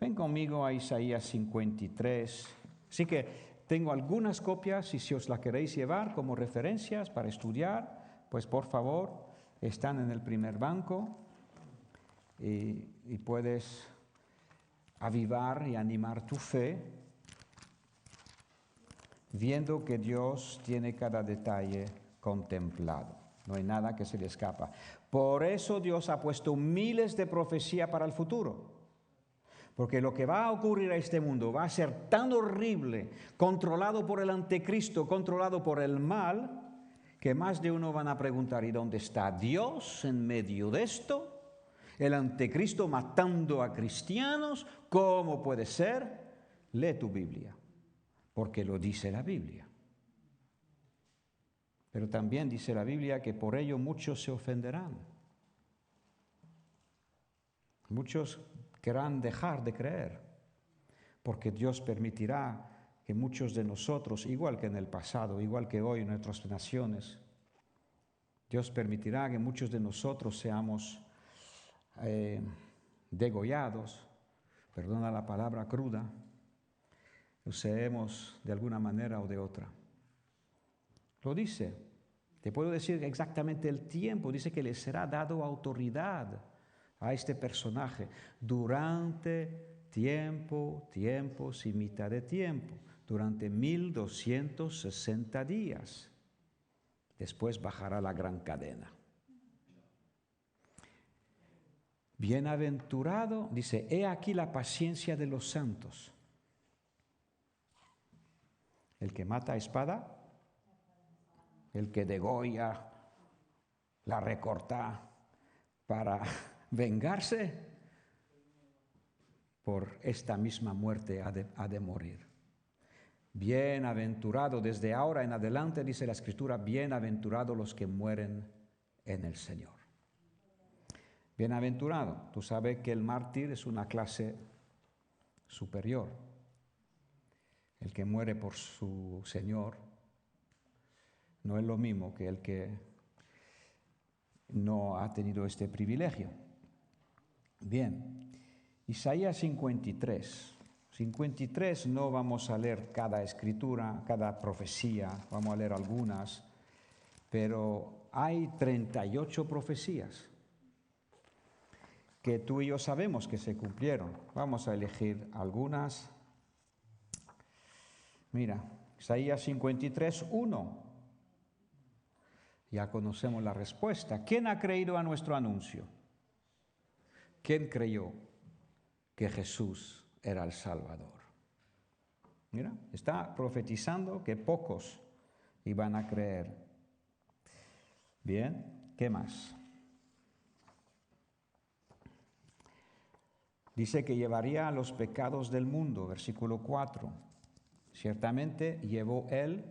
[SPEAKER 8] Ven conmigo a Isaías 53. Así que tengo algunas copias y si os las queréis llevar como referencias para estudiar, pues por favor, están en el primer banco y puedes avivar y animar tu fe viendo que Dios tiene cada detalle contemplado. No hay nada que se le escapa. Por eso Dios ha puesto miles de profecías para el futuro. Porque lo que va a ocurrir a este mundo va a ser tan horrible, controlado por el anticristo, controlado por el mal, que más de uno van a preguntar, ¿y dónde está Dios en medio de esto? El anticristo matando a cristianos, ¿cómo puede ser? Lee tu Biblia, porque lo dice la Biblia. Pero también dice la Biblia que por ello muchos se ofenderán. Muchos querrán dejar de creer, porque Dios permitirá que muchos de nosotros, igual que en el pasado, igual que hoy en nuestras naciones, Dios permitirá que muchos de nosotros seamos degollados, perdona la palabra cruda, usemos de alguna manera o de otra. Lo dice, te puedo decir exactamente el tiempo, dice que le será dado autoridad a este personaje durante tiempos y mitad de tiempo, durante 1260 días. Después bajará la gran cadena. Bienaventurado, dice, he aquí la paciencia de los santos. El que mata a espada, el que degolla, la recorta para vengarse, por esta misma muerte ha de morir. Bienaventurado, desde ahora en adelante, dice la Escritura, bienaventurados los que mueren en el Señor. Bienaventurado, tú sabes que el mártir es una clase superior. El que muere por su Señor no es lo mismo que el que no ha tenido este privilegio. Bien, Isaías 53. 53 no vamos a leer cada escritura, cada profecía, vamos a leer algunas, pero hay 38 profecías que tú y yo sabemos que se cumplieron. Vamos a elegir algunas. Mira, Isaías 53, 1. Ya conocemos la respuesta. ¿Quién ha creído a nuestro anuncio? ¿Quién creyó que Jesús era el Salvador? Mira, está profetizando que pocos iban a creer. Bien, ¿qué más? Dice que llevaría los pecados del mundo, versículo 4. Ciertamente llevó Él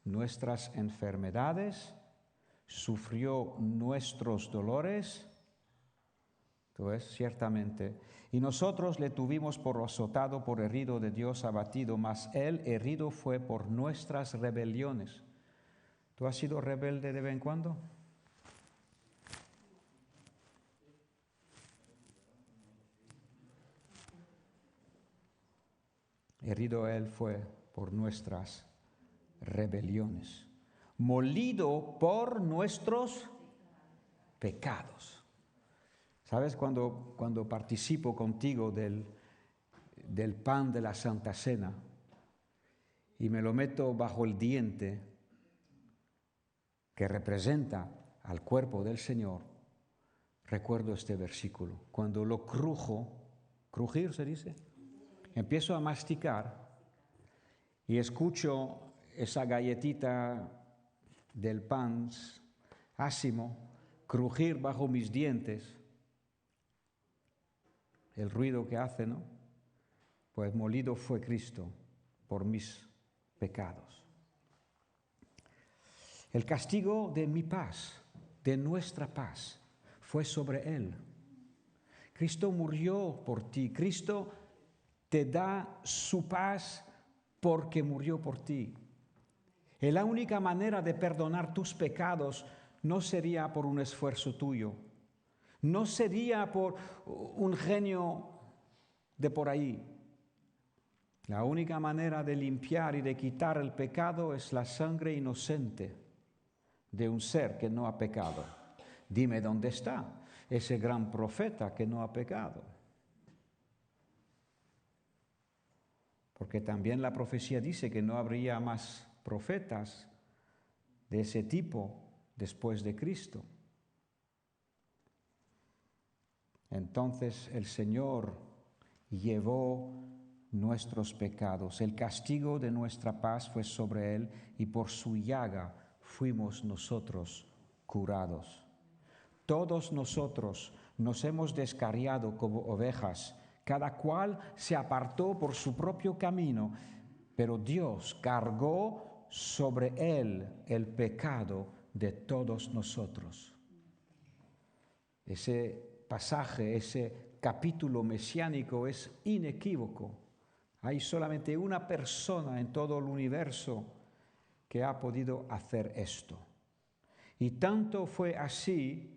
[SPEAKER 8] nuestras enfermedades, sufrió nuestros dolores. Entonces, ciertamente, y nosotros le tuvimos por azotado, por herido de Dios, abatido, mas Él herido fue por nuestras rebeliones. ¿Tú has sido rebelde de vez en cuando? Herido Él fue por nuestras rebeliones, molido por nuestros pecados. ¿Sabes? Cuando participo contigo del pan de la Santa Cena y me lo meto bajo el diente que representa al cuerpo del Señor, recuerdo este versículo. Cuando lo crujo, crujir se dice, empiezo a masticar y escucho esa galletita del pan ácimo crujir bajo mis dientes, el ruido que hace, ¿no? Pues molido fue Cristo por mis pecados. El castigo de mi paz, de nuestra paz, fue sobre Él. Cristo murió por ti. Cristo te da su paz porque murió por ti. Y la única manera de perdonar tus pecados no sería por un esfuerzo tuyo, no sería por un genio de por ahí. La única manera de limpiar y de quitar el pecado es la sangre inocente de un ser que no ha pecado. Dime dónde está ese gran profeta que no ha pecado. Porque también la profecía dice que no habría más profetas de ese tipo después de Cristo. Entonces el Señor llevó nuestros pecados. El castigo de nuestra paz fue sobre Él y por su llaga fuimos nosotros curados. Todos nosotros nos hemos descarriado como ovejas. Cada cual se apartó por su propio camino, pero Dios cargó sobre él el pecado de todos nosotros. Ese pasaje, ese capítulo mesiánico es inequívoco. Hay solamente una persona en todo el universo que ha podido hacer esto. Y tanto fue así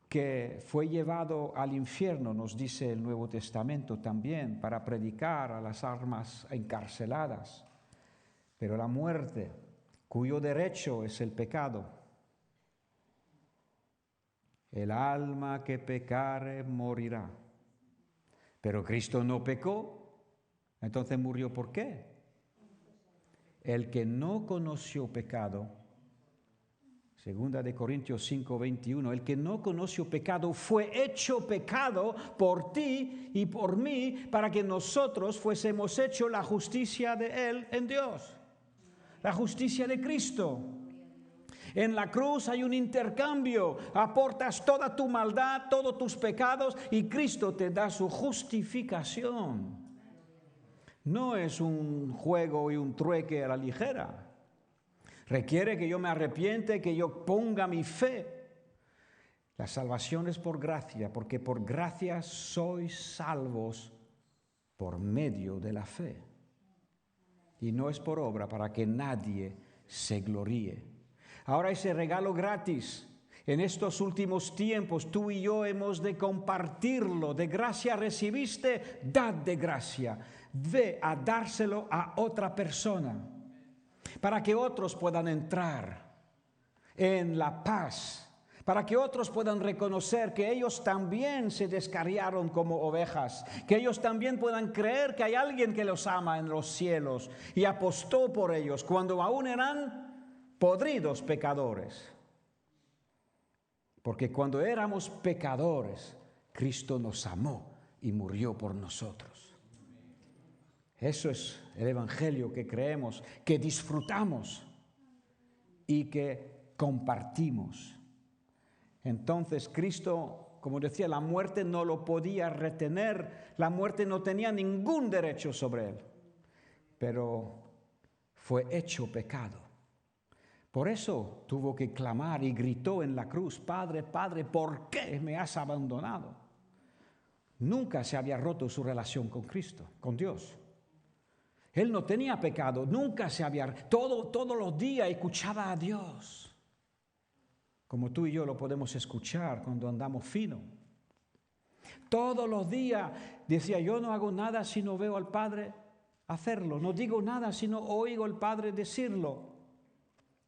[SPEAKER 8] que fue llevado al infierno, nos dice el Nuevo Testamento también, para predicar a las almas encarceladas. Pero la muerte, cuyo derecho es el pecado, el alma que pecare morirá. Pero Cristo no pecó, entonces murió ¿por qué? El que no conoció pecado, Segunda de Corintios 5:21, el que no conoció pecado fue hecho pecado por ti y por mí para que nosotros fuésemos hechos la justicia de Él en Dios, la justicia de Cristo. En la cruz hay un intercambio, aportas toda tu maldad, todos tus pecados y Cristo te da su justificación. No es un juego y un trueque a la ligera. Requiere que yo me arrepiente, que yo ponga mi fe. La salvación es por gracia, porque por gracia sois salvos por medio de la fe. Y no es por obra para que nadie se gloríe. Ahora ese regalo gratis, en estos últimos tiempos, tú y yo hemos de compartirlo. De gracia recibiste, dad de gracia. Ve a dárselo a otra persona, para que otros puedan entrar en la paz, para que otros puedan reconocer que ellos también se descarriaron como ovejas, que ellos también puedan creer que hay alguien que los ama en los cielos y apostó por ellos cuando aún eran podridos pecadores. Porque cuando éramos pecadores, Cristo nos amó y murió por nosotros. Eso es el evangelio que creemos, que disfrutamos y que compartimos. Entonces Cristo, como decía, la muerte no lo podía retener, la muerte no tenía ningún derecho sobre él, pero fue hecho pecado. Por eso tuvo que clamar y gritó en la cruz: Padre, Padre, ¿por qué me has abandonado? Nunca se había roto su relación con Cristo, con Dios. Él no tenía pecado, nunca se había... Todos los días escuchaba a Dios, como tú y yo lo podemos escuchar cuando andamos fino. Todos los días decía: yo no hago nada si no veo al Padre hacerlo, no digo nada si no oigo al Padre decirlo.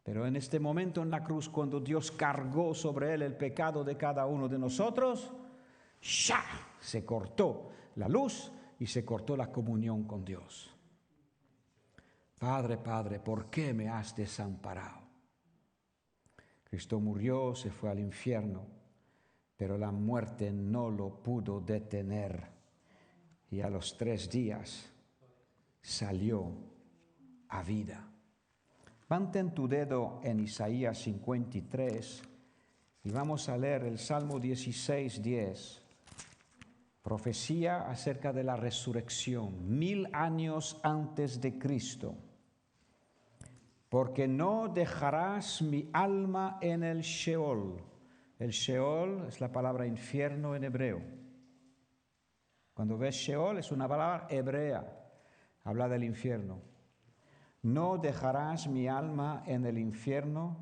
[SPEAKER 8] Pero en este momento en la cruz, cuando Dios cargó sobre él el pecado de cada uno de nosotros, ¡sha!, se cortó la luz y se cortó la comunión con Dios. Padre, Padre, ¿por qué me has desamparado? Cristo murió, se fue al infierno, pero la muerte no lo pudo detener. Y a los 3 días salió a vida. Mantén tu dedo en Isaías 53 y vamos a leer el Salmo 16:10. Profecía acerca de la resurrección, 1000 años antes de Cristo. Porque no dejarás mi alma en el Sheol. El Sheol es la palabra infierno en hebreo. Cuando ves Sheol es una palabra hebrea, habla del infierno. No dejarás mi alma en el infierno,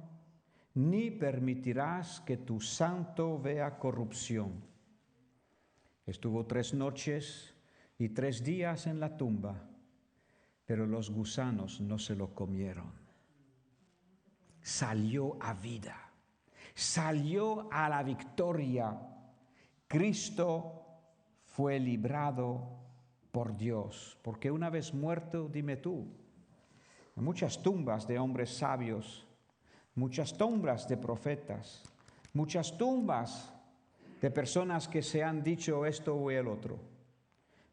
[SPEAKER 8] ni permitirás que tu santo vea corrupción. Estuvo 3 noches y 3 días en la tumba, pero los gusanos no se lo comieron. Salió a vida, salió a la victoria. Cristo fue librado por Dios, porque una vez muerto, dime tú, hay muchas tumbas de hombres sabios, muchas tumbas de profetas, muchas tumbas de personas que se han dicho esto o el otro.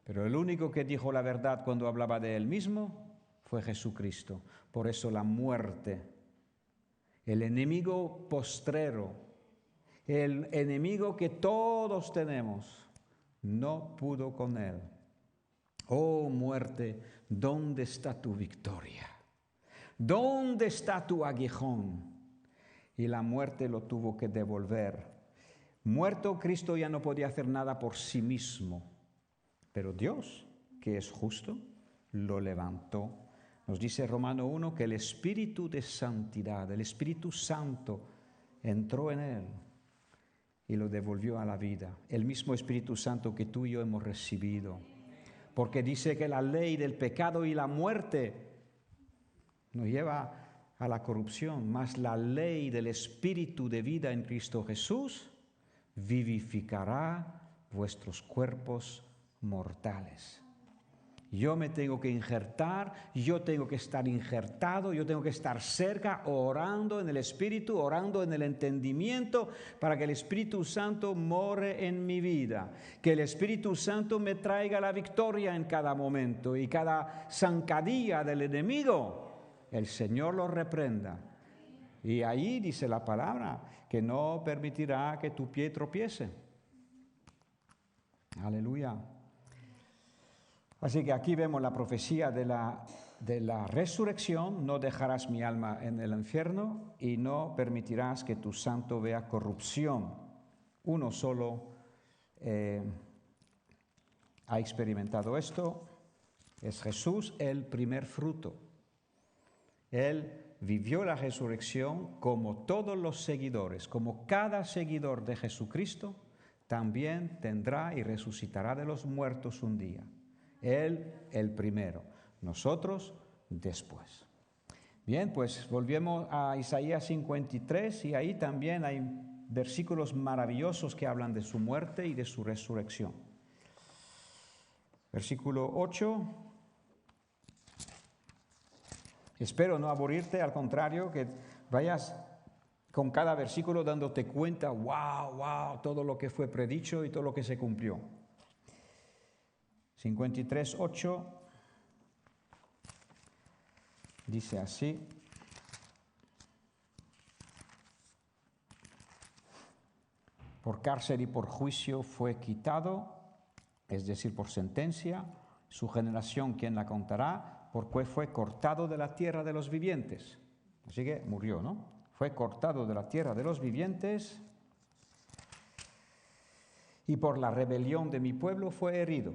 [SPEAKER 8] Pero el único que dijo la verdad cuando hablaba de él mismo fue Jesucristo. Por eso la muerte, el enemigo postrero, el enemigo que todos tenemos, no pudo con él. Oh muerte, ¿dónde está tu victoria? ¿Dónde está tu aguijón? Y la muerte lo tuvo que devolver. Muerto, Cristo ya no podía hacer nada por sí mismo, pero Dios, que es justo, lo levantó. Nos dice Romano 1 que el Espíritu de Santidad, el Espíritu Santo, entró en él y lo devolvió a la vida. El mismo Espíritu Santo que tú y yo hemos recibido. Porque dice que la ley del pecado y la muerte nos lleva a la corrupción, mas la ley del Espíritu de vida en Cristo Jesús vivificará vuestros cuerpos mortales. Yo me tengo que injertar, yo tengo que estar injertado, yo tengo que estar cerca, orando en el Espíritu, orando en el entendimiento, para que el Espíritu Santo more en mi vida, que el Espíritu Santo me traiga la victoria en cada momento y cada zancadilla del enemigo, el Señor lo reprenda. Y ahí dice la palabra que no permitirá que tu pie tropiece. Aleluya. Así que aquí vemos la profecía de la resurrección. No dejarás mi alma en el infierno y no permitirás que tu santo vea corrupción. Uno solo ha experimentado esto. Es Jesús, el primer fruto. Él vivió la resurrección como todos los seguidores, como cada seguidor de Jesucristo, también tendrá y resucitará de los muertos un día. Él el primero, nosotros después. Bien, pues volvemos a Isaías 53 y ahí también hay versículos maravillosos que hablan de su muerte y de su resurrección. Versículo 8. Espero no aburrirte, al contrario, que vayas con cada versículo dándote cuenta, wow, todo lo que fue predicho y todo lo que se cumplió. 53:8 dice así: por cárcel y por juicio fue quitado, es decir, por sentencia. Su generación, ¿quién la contará? Porque fue cortado de la tierra de los vivientes. Así que murió, ¿no? Fue cortado de la tierra de los vivientes, y por la rebelión de mi pueblo fue herido.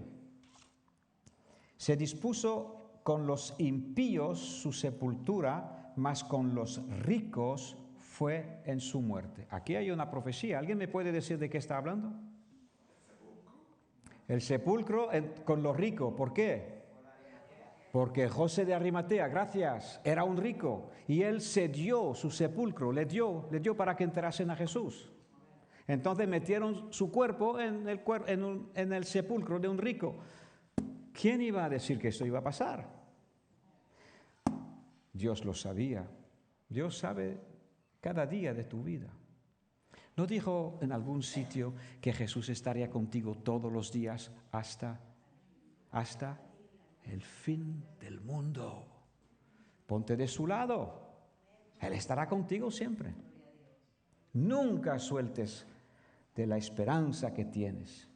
[SPEAKER 8] Se dispuso con los impíos su sepultura, mas con los ricos fue en su muerte. Aquí hay una profecía. ¿Alguien me puede decir de qué está hablando? El sepulcro con los ricos. ¿Por qué? Porque José de Arimatea, gracias, era un rico y él cedió su sepulcro, le dio para que enterrasen a Jesús. Entonces metieron su cuerpo en el sepulcro de un rico. ¿Quién iba a decir que esto iba a pasar? Dios lo sabía. Dios sabe cada día de tu vida. ¿No dijo en algún sitio que Jesús estaría contigo todos los días hasta el fin del mundo? Ponte de su lado. Él estará contigo siempre. Nunca sueltes de la esperanza que tienes.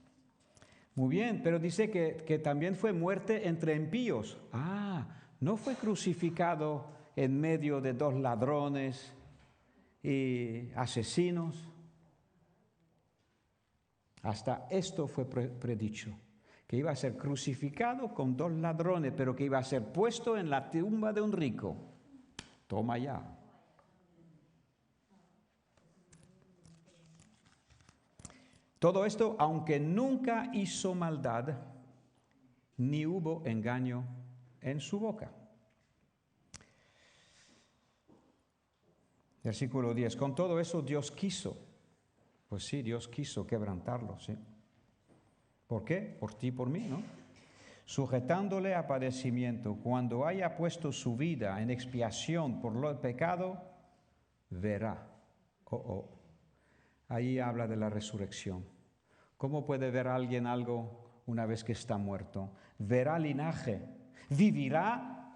[SPEAKER 8] Muy bien, pero dice que también fue muerte entre impíos. No fue crucificado en medio de dos ladrones y asesinos. Hasta esto fue predicho, que iba a ser crucificado con dos ladrones, pero que iba a ser puesto en la tumba de un rico. Toma ya. Todo esto, aunque nunca hizo maldad, ni hubo engaño en su boca. Versículo 10. Con todo eso Dios quiso. Pues sí, Dios quiso quebrantarlo, ¿sí? ¿Por qué? Por ti y por mí, ¿no? Sujetándole a padecimiento, cuando haya puesto su vida en expiación por el pecado, verá. Ahí habla de la resurrección. ¿Cómo puede ver alguien algo una vez que está muerto? Verá linaje. Vivirá,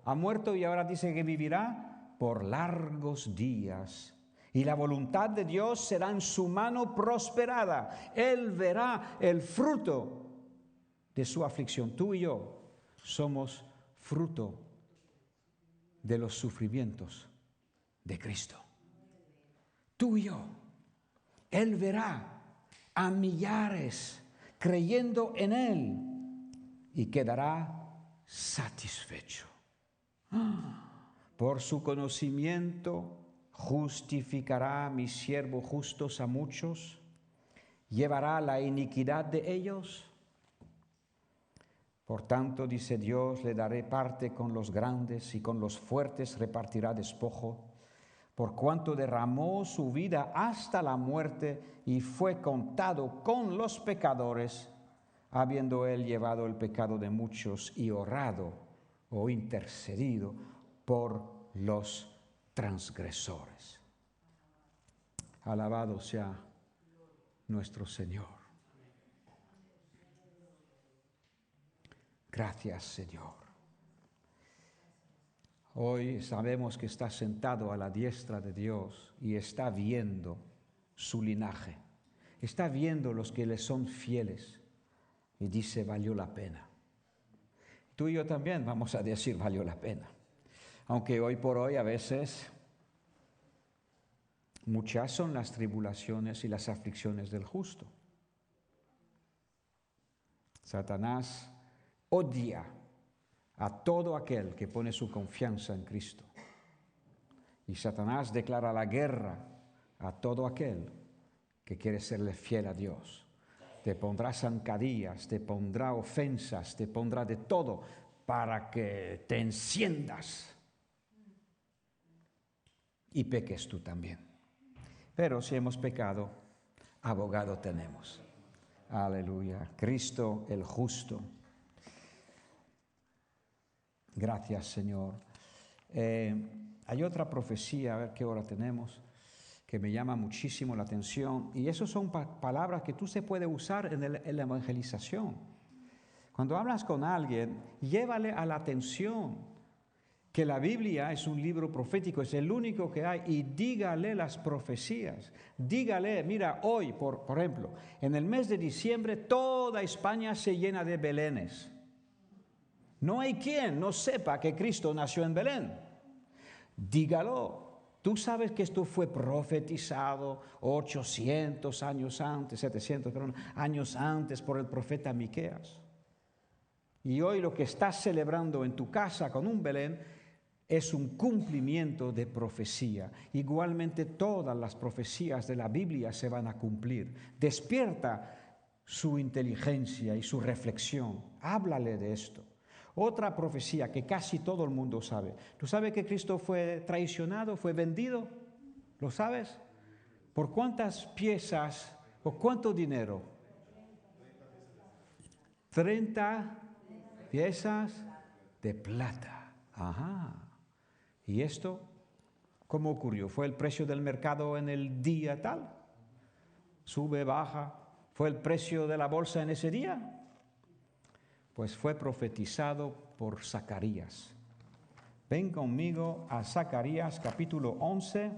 [SPEAKER 8] ha muerto y ahora dice que vivirá por largos días. Y la voluntad de Dios será en su mano prosperada. Él verá el fruto de su aflicción. Tú y yo somos fruto de los sufrimientos de Cristo. Tú y yo. Él verá a millares creyendo en Él y quedará satisfecho. Por su conocimiento justificará a mis siervos justos a muchos, llevará la iniquidad de ellos. Por tanto, dice Dios, le daré parte con los grandes y con los fuertes repartirá despojo, por cuanto derramó su vida hasta la muerte y fue contado con los pecadores, habiendo él llevado el pecado de muchos y orado o intercedido por los transgresores. Alabado sea nuestro Señor. Gracias, Señor. Hoy sabemos que está sentado a la diestra de Dios y está viendo su linaje. Está viendo los que le son fieles y dice, valió la pena. Tú y yo también vamos a decir, valió la pena. Aunque hoy por hoy a veces muchas son las tribulaciones y las aflicciones del justo. Satanás odia a todo aquel que pone su confianza en Cristo. Y Satanás declara la guerra a todo aquel que quiere serle fiel a Dios. Te pondrá zancadillas, te pondrá ofensas, te pondrá de todo para que te enciendas y peques tú también. Pero si hemos pecado, abogado tenemos. Aleluya. Cristo el justo. Gracias, Señor. Hay otra profecía, a ver qué hora tenemos, que me llama muchísimo la atención. Y esas son palabras que tú se puede usar en la evangelización. Cuando hablas con alguien, llévale a la atención que la Biblia es un libro profético, es el único que hay, y dígale las profecías. Dígale, mira, hoy, por ejemplo, en el mes de diciembre, toda España se llena de belenes. No hay quien no sepa que Cristo nació en Belén. Dígalo. Tú sabes que esto fue profetizado 800 años antes, 700 años antes por el profeta Miqueas. Y hoy lo que estás celebrando en tu casa con un Belén es un cumplimiento de profecía. Igualmente todas las profecías de la Biblia se van a cumplir. Despierta su inteligencia y su reflexión. Háblale de esto. Otra profecía que casi todo el mundo sabe. ¿Tú sabes que Cristo fue traicionado, fue vendido? ¿Lo sabes? ¿Por cuántas piezas o cuánto dinero? 30 piezas de plata. Ajá. ¿Y esto cómo ocurrió? ¿Fue el precio del mercado en el día tal? ¿Sube, baja? ¿Fue el precio de la bolsa en ese día? Pues fue profetizado por Zacarías. Ven conmigo a Zacarías capítulo 11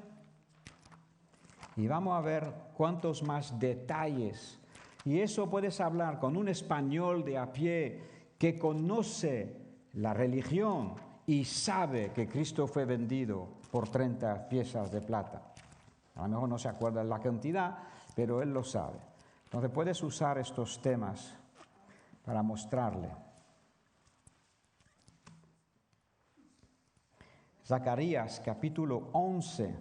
[SPEAKER 8] y vamos a ver cuántos más detalles. Y eso puedes hablar con un español de a pie que conoce la religión y sabe que Cristo fue vendido por 30 piezas de plata. A lo mejor no se acuerda de la cantidad, pero él lo sabe. Entonces puedes usar estos temas para mostrarle. Zacarías capítulo 11.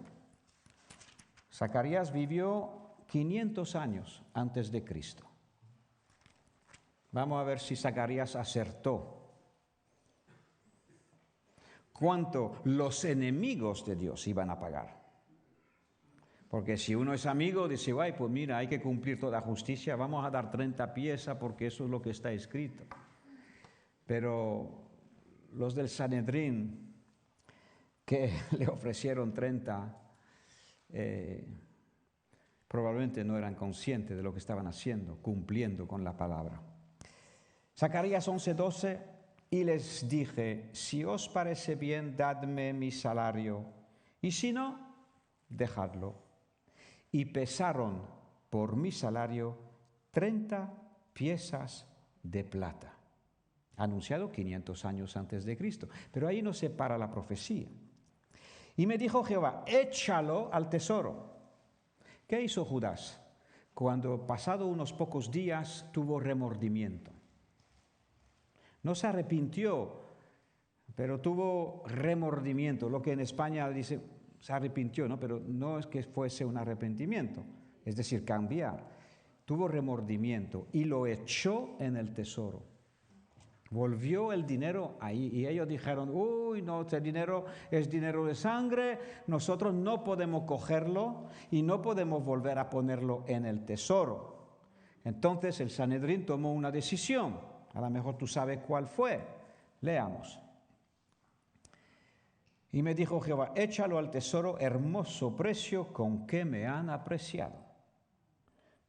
[SPEAKER 8] Zacarías vivió 500 años antes de Cristo. Vamos a ver si Zacarías acertó. ¿Cuánto los enemigos de Dios iban a pagar? Porque si uno es amigo, dice, ay, pues mira, hay que cumplir toda justicia, vamos a dar 30 piezas porque eso es lo que está escrito. Pero los del Sanedrín, que le ofrecieron 30, probablemente no eran conscientes de lo que estaban haciendo, cumpliendo con la palabra. Zacarías 11:12, y les dije, si os parece bien, dadme mi salario, y si no, dejadlo. Y pesaron por mi salario 30 piezas de plata. anunciado 500 años antes de Cristo. Pero ahí no se para la profecía. Y me dijo Jehová, échalo al tesoro. ¿Qué hizo Judas? Cuando pasado unos pocos días tuvo remordimiento. No se arrepintió, pero tuvo remordimiento. Lo que en España dice, se arrepintió, ¿no? Pero no es que fuese un arrepentimiento, es decir, cambiar. Tuvo remordimiento y lo echó en el tesoro. Volvió el dinero ahí y ellos dijeron, uy, no, este dinero es dinero de sangre, nosotros no podemos cogerlo y no podemos volver a ponerlo en el tesoro. Entonces el Sanedrín tomó una decisión, a lo mejor tú sabes cuál fue, leamos. Y me dijo Jehová, échalo al tesoro, hermoso precio con que me han apreciado.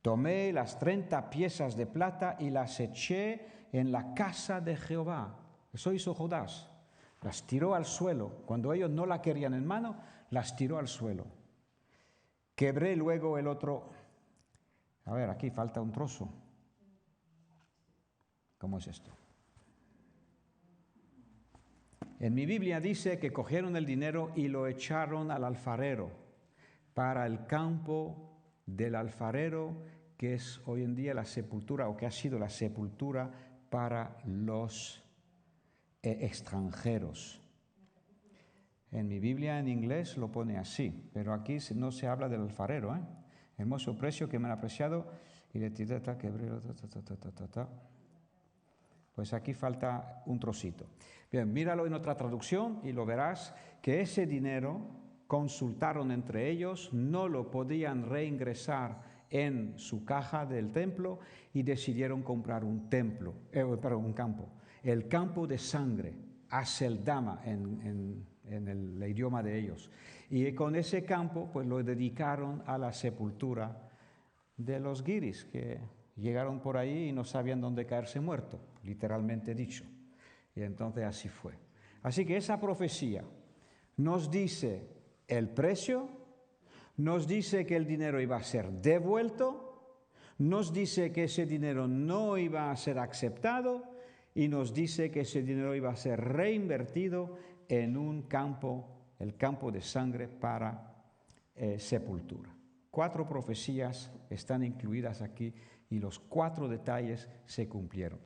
[SPEAKER 8] Tomé las 30 piezas de plata y las eché en la casa de Jehová. Eso hizo Judas. Las tiró al suelo. Cuando ellos no la querían en mano, las tiró al suelo. Quebré luego el otro. A ver, aquí falta un trozo. ¿Cómo es esto? En mi Biblia dice que cogieron el dinero y lo echaron al alfarero para el campo del alfarero, que es hoy en día la sepultura, o que ha sido la sepultura para los extranjeros. En mi Biblia en inglés lo pone así, pero aquí no se habla del alfarero, ¿eh? Hermoso precio que me han apreciado y le tiré Pues aquí falta un trocito. Bien, míralo en otra traducción y lo verás que ese dinero consultaron entre ellos, no lo podían reingresar en su caja del templo y decidieron comprar un campo. El campo de sangre, Aceldama en el idioma de ellos. Y con ese campo pues lo dedicaron a la sepultura de los guiris que llegaron por ahí y no sabían dónde caerse muerto, literalmente dicho. Y entonces así fue. Así que esa profecía nos dice el precio, nos dice que el dinero iba a ser devuelto, nos dice que ese dinero no iba a ser aceptado y nos dice que ese dinero iba a ser reinvertido en un campo, el campo de sangre para sepultura. 4 profecías están incluidas aquí y los 4 detalles se cumplieron.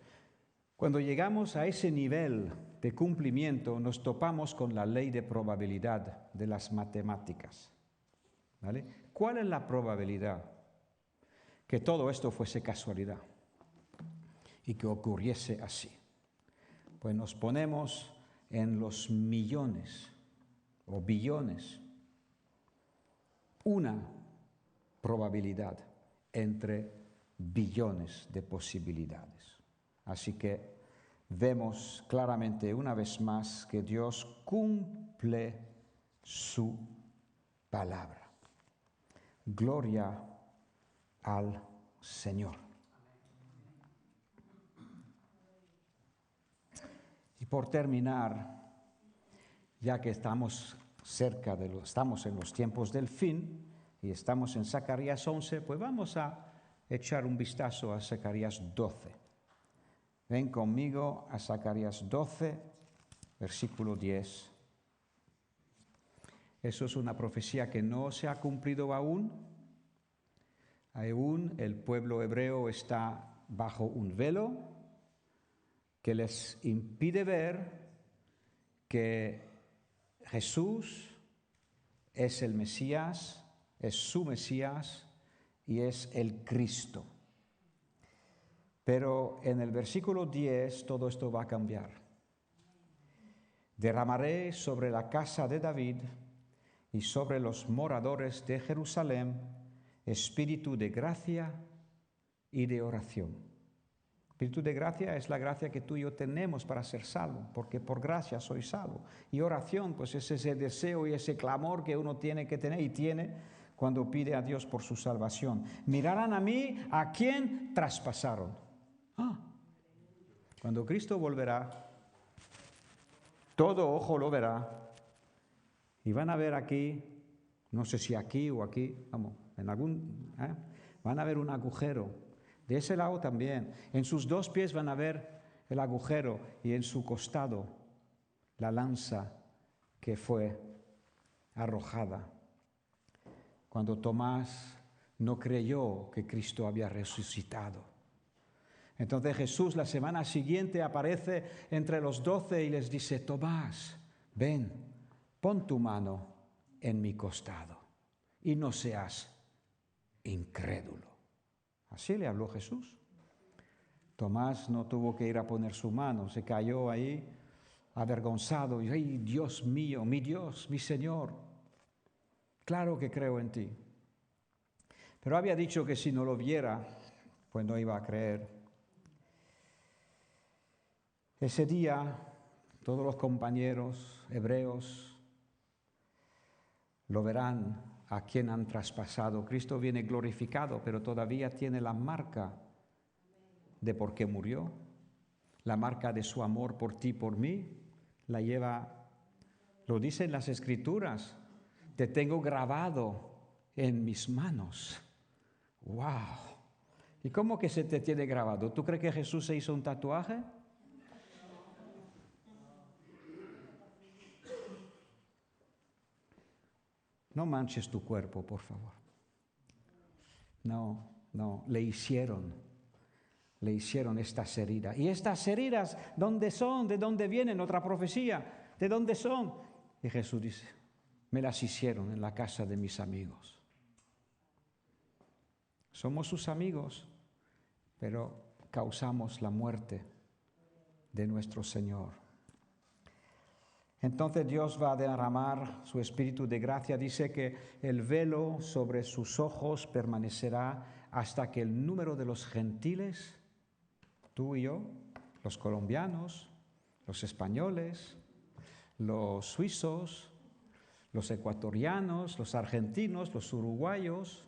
[SPEAKER 8] Cuando llegamos a ese nivel de cumplimiento, nos topamos con la ley de probabilidad de las matemáticas. ¿Vale? ¿Cuál es la probabilidad que todo esto fuese casualidad y que ocurriese así? Pues nos ponemos en los millones o billones. Una probabilidad entre billones de posibilidades. Así que vemos claramente una vez más que Dios cumple su palabra. Gloria al Señor. Y por terminar, ya que estamos estamos en los tiempos del fin y estamos en Zacarías 11, pues vamos a echar un vistazo a Zacarías 12. Ven conmigo a Zacarías 12, versículo 10. Eso es una profecía que no se ha cumplido aún. Aún el pueblo hebreo está bajo un velo que les impide ver que Jesús es el Mesías, es su Mesías y es el Cristo. Pero en el versículo 10 todo esto va a cambiar. Derramaré sobre la casa de David y sobre los moradores de Jerusalén espíritu de gracia y de oración. Espíritu de gracia es la gracia que tú y yo tenemos para ser salvo, porque por gracia soy salvo. Y oración, pues es ese deseo y ese clamor que uno tiene que tener y tiene cuando pide a Dios por su salvación. Mirarán a mí a quien traspasaron. Cuando Cristo volverá, todo ojo lo verá y van a ver aquí, no sé si aquí o aquí, vamos, en algún, van a ver un agujero. De ese lado también. En sus 2 pies van a ver el agujero y en su costado la lanza que fue arrojada. Cuando Tomás no creyó que Cristo había resucitado. Entonces Jesús la semana siguiente aparece entre los 12 y les dice: Tomás, ven, pon tu mano en mi costado y no seas incrédulo. Así le habló Jesús. Tomás no tuvo que ir a poner su mano, se cayó ahí avergonzado y: ¡ay, Dios mío, mi Dios, mi Señor! Claro que creo en ti. Pero había dicho que si no lo viera, pues no iba a creer. Ese día, todos los compañeros hebreos lo verán a quien han traspasado. Cristo viene glorificado, pero todavía tiene la marca de por qué murió, la marca de su amor por ti, por mí, la lleva, lo dicen las Escrituras: te tengo grabado en mis manos. ¡Wow! ¿Y cómo que se te tiene grabado? ¿Tú crees que Jesús se hizo un tatuaje? No manches tu cuerpo, por favor. No, le hicieron estas heridas. ¿Y estas heridas dónde son? ¿De dónde vienen? Otra profecía. ¿De dónde son? Y Jesús dice: me las hicieron en la casa de mis amigos. Somos sus amigos, pero causamos la muerte de nuestro Señor. Entonces Dios va a derramar su espíritu de gracia. Dice que el velo sobre sus ojos permanecerá hasta que el número de los gentiles, tú y yo, los colombianos, los españoles, los suizos, los ecuatorianos, los argentinos, los uruguayos,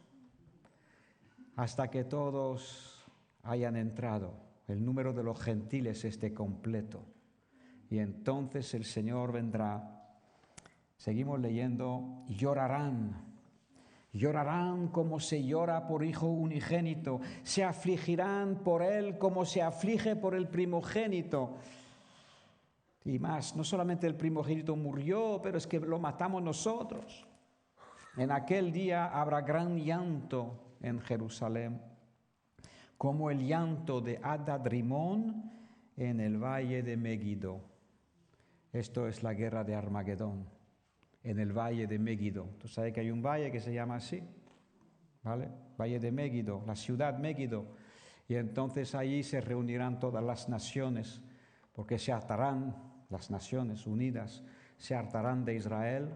[SPEAKER 8] hasta que todos hayan entrado, el número de los gentiles esté completo. Y entonces el Señor vendrá. Seguimos leyendo: llorarán como se llora por hijo unigénito, se afligirán por él como se aflige por el primogénito. Y más, no solamente el primogénito murió, pero es que lo matamos nosotros. En aquel día habrá gran llanto en Jerusalén, como el llanto de Adad-Rimón en el valle de Megiddo. Esto es la guerra de Armagedón, en el valle de Megiddo. Tú sabes que hay un valle que se llama así, ¿vale? Valle de Megiddo, la ciudad Megiddo. Y entonces allí se reunirán todas las naciones, porque se hartarán, las naciones unidas, se hartarán de Israel.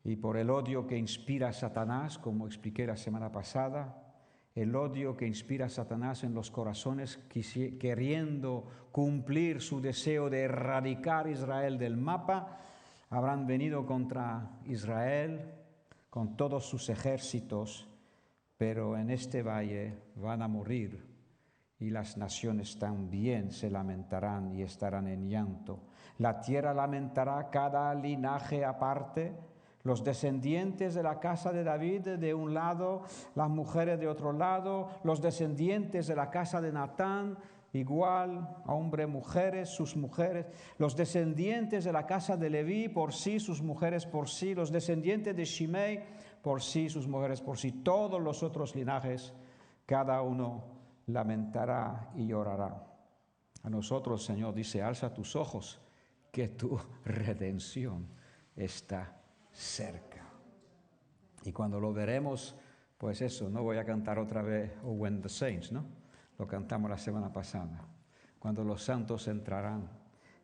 [SPEAKER 8] Y por el odio que inspira Satanás, como expliqué la semana pasada, el odio que inspira Satanás en los corazones, queriendo cumplir su deseo de erradicar a Israel del mapa, habrán venido contra Israel con todos sus ejércitos, pero en este valle van a morir y las naciones también se lamentarán y estarán en llanto. La tierra lamentará cada linaje aparte, los descendientes de la casa de David de un lado, las mujeres de otro lado, los descendientes de la casa de Natán, igual, hombres, mujeres, sus mujeres, los descendientes de la casa de Leví por sí, sus mujeres por sí, los descendientes de Shimei por sí, sus mujeres por sí, todos los otros linajes, cada uno lamentará y llorará. A nosotros, Señor, dice: alza tus ojos, que tu redención está cerca. Y cuando lo veremos, pues eso, no voy a cantar otra vez "Oh, when the saints", ¿no? Lo cantamos la semana pasada. Cuando los santos entrarán.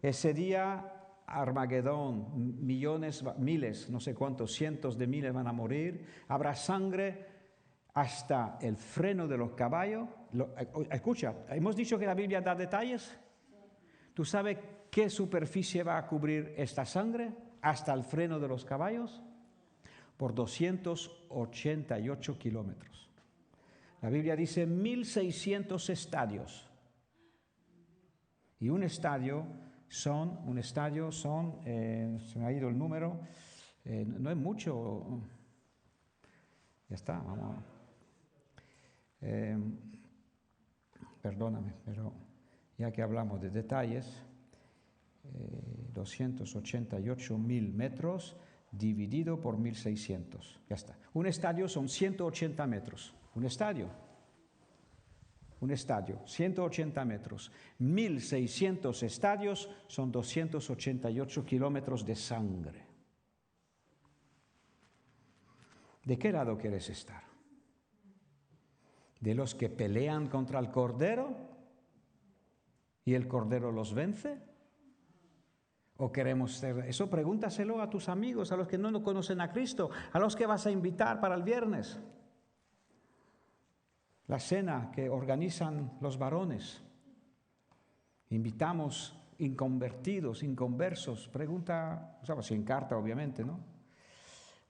[SPEAKER 8] Ese día, Armagedón, millones, miles, no sé cuántos, cientos de miles van a morir. Habrá sangre hasta el freno de los caballos. Escucha, hemos dicho que la Biblia da detalles. ¿Tú sabes qué superficie va a cubrir esta sangre? Hasta el freno de los caballos, por 288 kilómetros. La Biblia dice 1.600 estadios. Y un estadio son, se me ha ido el número, no es mucho. Ya está, vamos. Perdóname, pero ya que hablamos de detalles, 288.000 metros dividido por 1.600. Ya está. Un estadio son 180 metros. Un estadio, 180 metros. 1.600 estadios son 288 kilómetros de sangre. ¿De qué lado quieres estar? ¿De los que pelean contra el Cordero y el Cordero los vence? ¿O queremos ser? Eso pregúntaselo a tus amigos, a los que no conocen a Cristo, a los que vas a invitar para el viernes. La cena que organizan los varones. Invitamos inconvertidos, inconversos. Pregunta, sin carta obviamente, ¿no?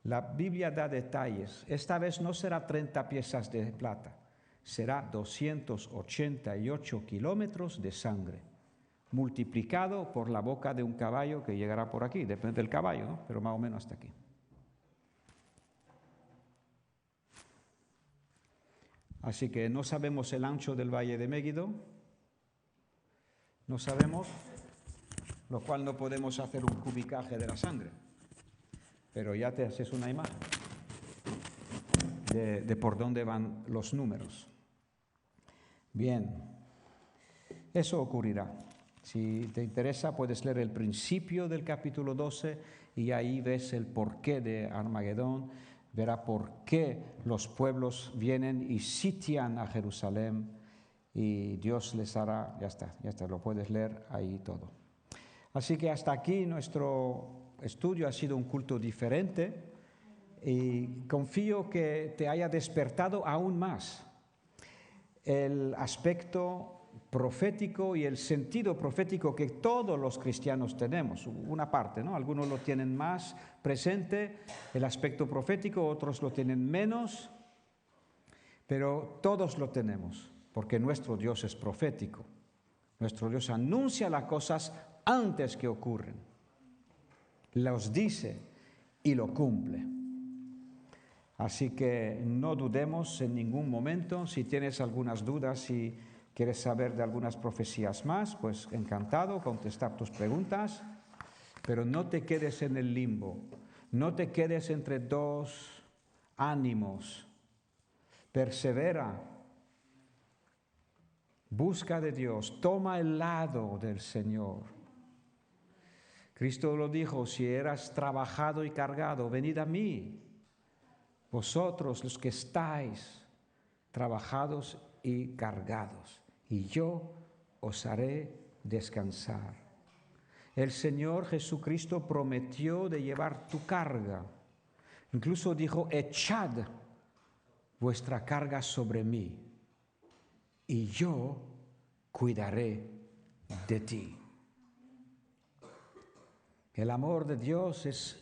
[SPEAKER 8] La Biblia da detalles. Esta vez no será 30 piezas de plata, será 288 kilómetros de sangre, multiplicado por la boca de un caballo que llegará por aquí, depende del caballo, ¿no? Pero más o menos hasta aquí. Así que no sabemos el ancho del valle de Megiddo, no sabemos, lo cual no podemos hacer un cubicaje de la sangre, pero ya te haces una imagen de por dónde van los números. Bien, eso ocurrirá. Si te interesa, puedes leer el principio del capítulo 12 y ahí ves el porqué de Armagedón, verá por qué los pueblos vienen y sitian a Jerusalén y Dios les hará, ya está, lo puedes leer ahí todo. Así que hasta aquí nuestro estudio ha sido un culto diferente y confío que te haya despertado aún más el aspecto profético y el sentido profético que todos los cristianos tenemos, una parte, ¿no? Algunos lo tienen más presente, el aspecto profético, otros lo tienen menos, pero todos lo tenemos, porque nuestro Dios es profético. Nuestro Dios anuncia las cosas antes que ocurren, los dice y lo cumple. Así que no dudemos en ningún momento. Si tienes algunas dudas, si quieres saber de algunas profecías más, pues encantado contestar tus preguntas, pero no te quedes en el limbo, no te quedes entre dos ánimos, persevera, busca de Dios, toma el lado del Señor. Cristo lo dijo: si eras trabajado y cargado, venid a mí, vosotros los que estáis trabajados y cargados, y yo os haré descansar. El Señor Jesucristo prometió de llevar tu carga. Incluso dijo: echad vuestra carga sobre mí, y yo cuidaré de ti. El amor de Dios es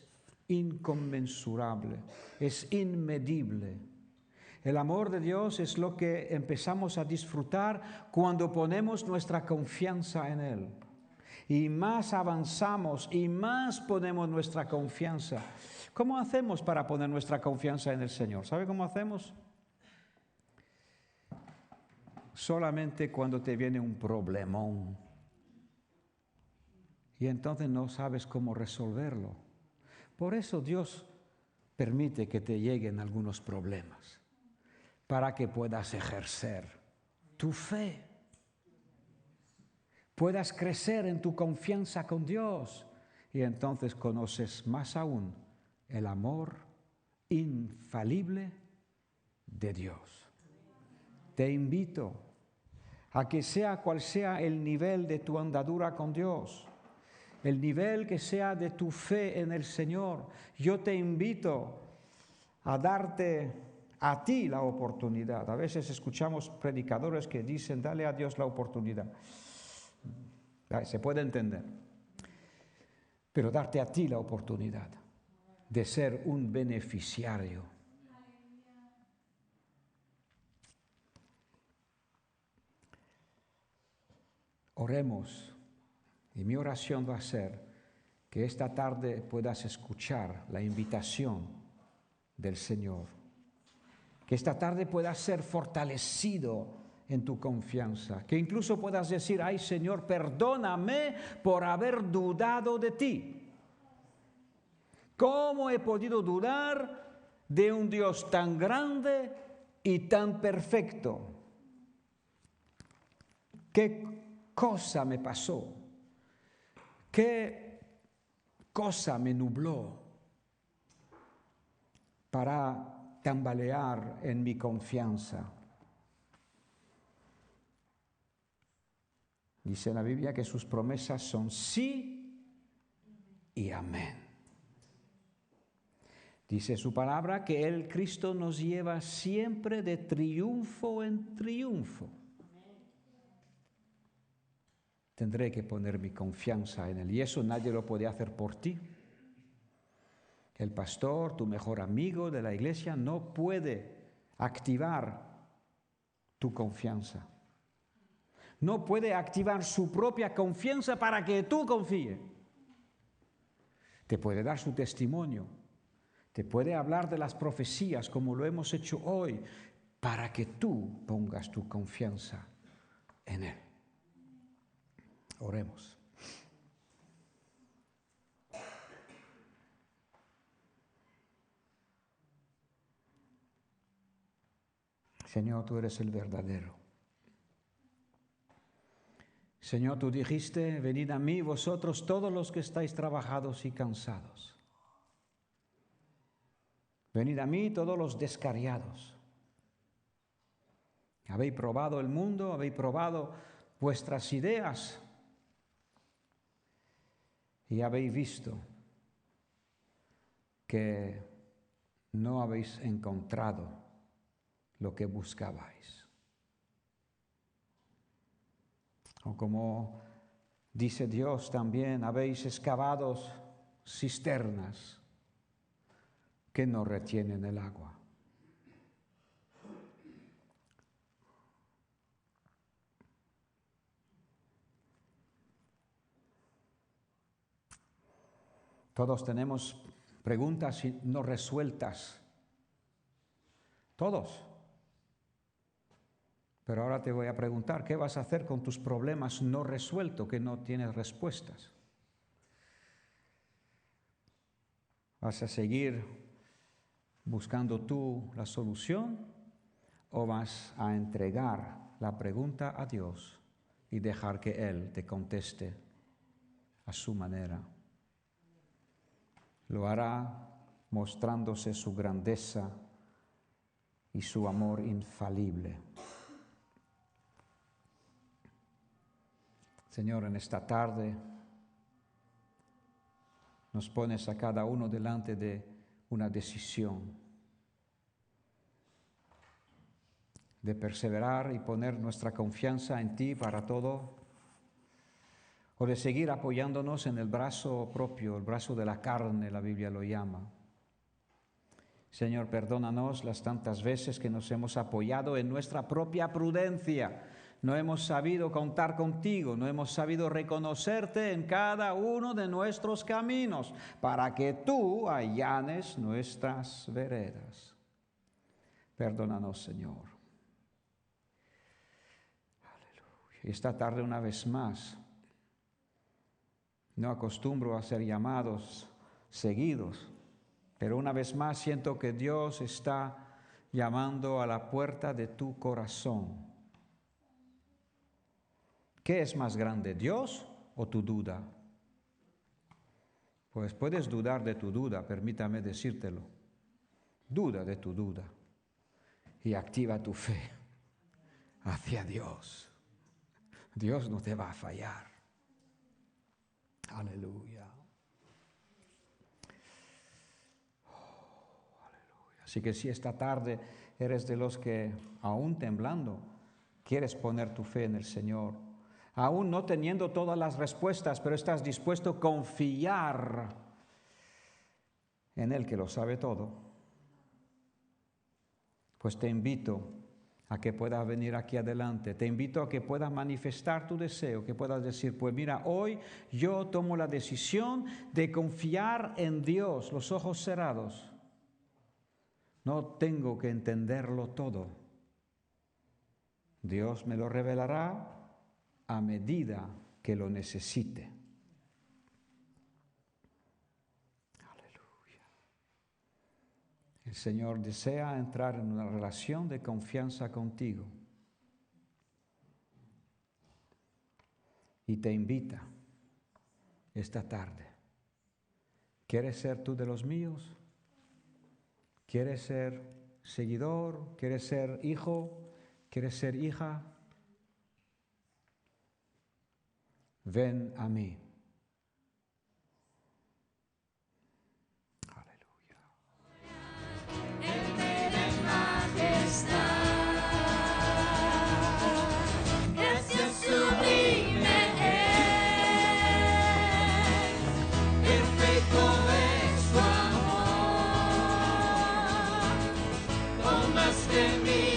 [SPEAKER 8] inconmensurable, es inmedible. El amor de Dios es lo que empezamos a disfrutar cuando ponemos nuestra confianza en Él. Y más avanzamos y más ponemos nuestra confianza. ¿Cómo hacemos para poner nuestra confianza en el Señor? ¿Sabe cómo hacemos? Solamente cuando te viene un problemón y entonces no sabes cómo resolverlo. Por eso Dios permite que te lleguen algunos problemas, para que puedas ejercer tu fe, puedas crecer en tu confianza con Dios y entonces conoces más aún el amor infalible de Dios. Te invito a que sea cual sea el nivel de tu andadura con Dios, el nivel que sea de tu fe en el Señor, yo te invito a darte a ti la oportunidad. A veces escuchamos predicadores que dicen: dale a Dios la oportunidad. Se puede entender. Pero darte a ti la oportunidad de ser un beneficiario. Oremos. Y mi oración va a ser que esta tarde puedas escuchar la invitación del Señor. Que esta tarde puedas ser fortalecido en tu confianza. Que incluso puedas decir, ay Señor, perdóname por haber dudado de ti. ¿Cómo he podido dudar de un Dios tan grande y tan perfecto? ¿Qué cosa me pasó? ¿Qué cosa me nubló para tambalear en mi confianza? Dice la Biblia que sus promesas son sí y amén. Dice su palabra que el Cristo nos lleva siempre de triunfo en triunfo. Tendré que poner mi confianza en Él y eso nadie lo puede hacer por ti. El pastor, tu mejor amigo de la iglesia, no puede activar tu confianza. No puede activar su propia confianza para que tú confíes. Te puede dar su testimonio. Te puede hablar de las profecías como lo hemos hecho hoy para que tú pongas tu confianza en Él. Oremos. Señor, tú eres el verdadero. Señor, tú dijiste, venid a mí vosotros todos los que estáis trabajados y cansados. Venid a mí todos los descarriados. Habéis probado el mundo, habéis probado vuestras ideas y habéis visto que no habéis encontrado lo que buscabais. O como dice Dios también, habéis excavado cisternas que no retienen el agua. Todos tenemos preguntas no resueltas. Todos. Pero ahora te voy a preguntar, ¿qué vas a hacer con tus problemas no resueltos que no tienes respuestas? ¿Vas a seguir buscando tú la solución o vas a entregar la pregunta a Dios y dejar que Él te conteste a su manera? Lo hará mostrándose su grandeza y su amor infalible. Señor, en esta tarde nos pones a cada uno delante de una decisión de perseverar y poner nuestra confianza en ti para todo, o de seguir apoyándonos en el brazo propio, el brazo de la carne, la Biblia lo llama. Señor, perdónanos las tantas veces que nos hemos apoyado en nuestra propia prudencia. No hemos sabido contar contigo, no hemos sabido reconocerte en cada uno de nuestros caminos para que tú allanes nuestras veredas. Perdónanos, Señor. Aleluya. Y esta tarde una vez más, no acostumbro a ser llamados seguidos, pero una vez más siento que Dios está llamando a la puerta de tu corazón. ¿Qué es más grande, Dios o tu duda? Pues puedes dudar de tu duda, permítame decírtelo. Duda de tu duda y activa tu fe hacia Dios. Dios no te va a fallar. Aleluya. Oh, aleluya. Así que si esta tarde eres de los que aún temblando quieres poner tu fe en el Señor, aún no teniendo todas las respuestas, pero estás dispuesto a confiar en Él que lo sabe todo, pues te invito a que puedas venir aquí adelante. Te invito a que puedas manifestar tu deseo, que puedas decir, pues mira, hoy yo tomo la decisión de confiar en Dios, los ojos cerrados. No tengo que entenderlo todo. Dios me lo revelará a medida que lo necesite. Aleluya. El Señor desea entrar en una relación de confianza contigo y te invita esta tarde. ¿Quieres ser tú de los míos? ¿Quieres ser seguidor? ¿Quieres ser hijo? ¿Quieres ser hija? Ven a mí. Aleluya.
[SPEAKER 9] Gracias sublime es, perfecto es su amor, con más de mí.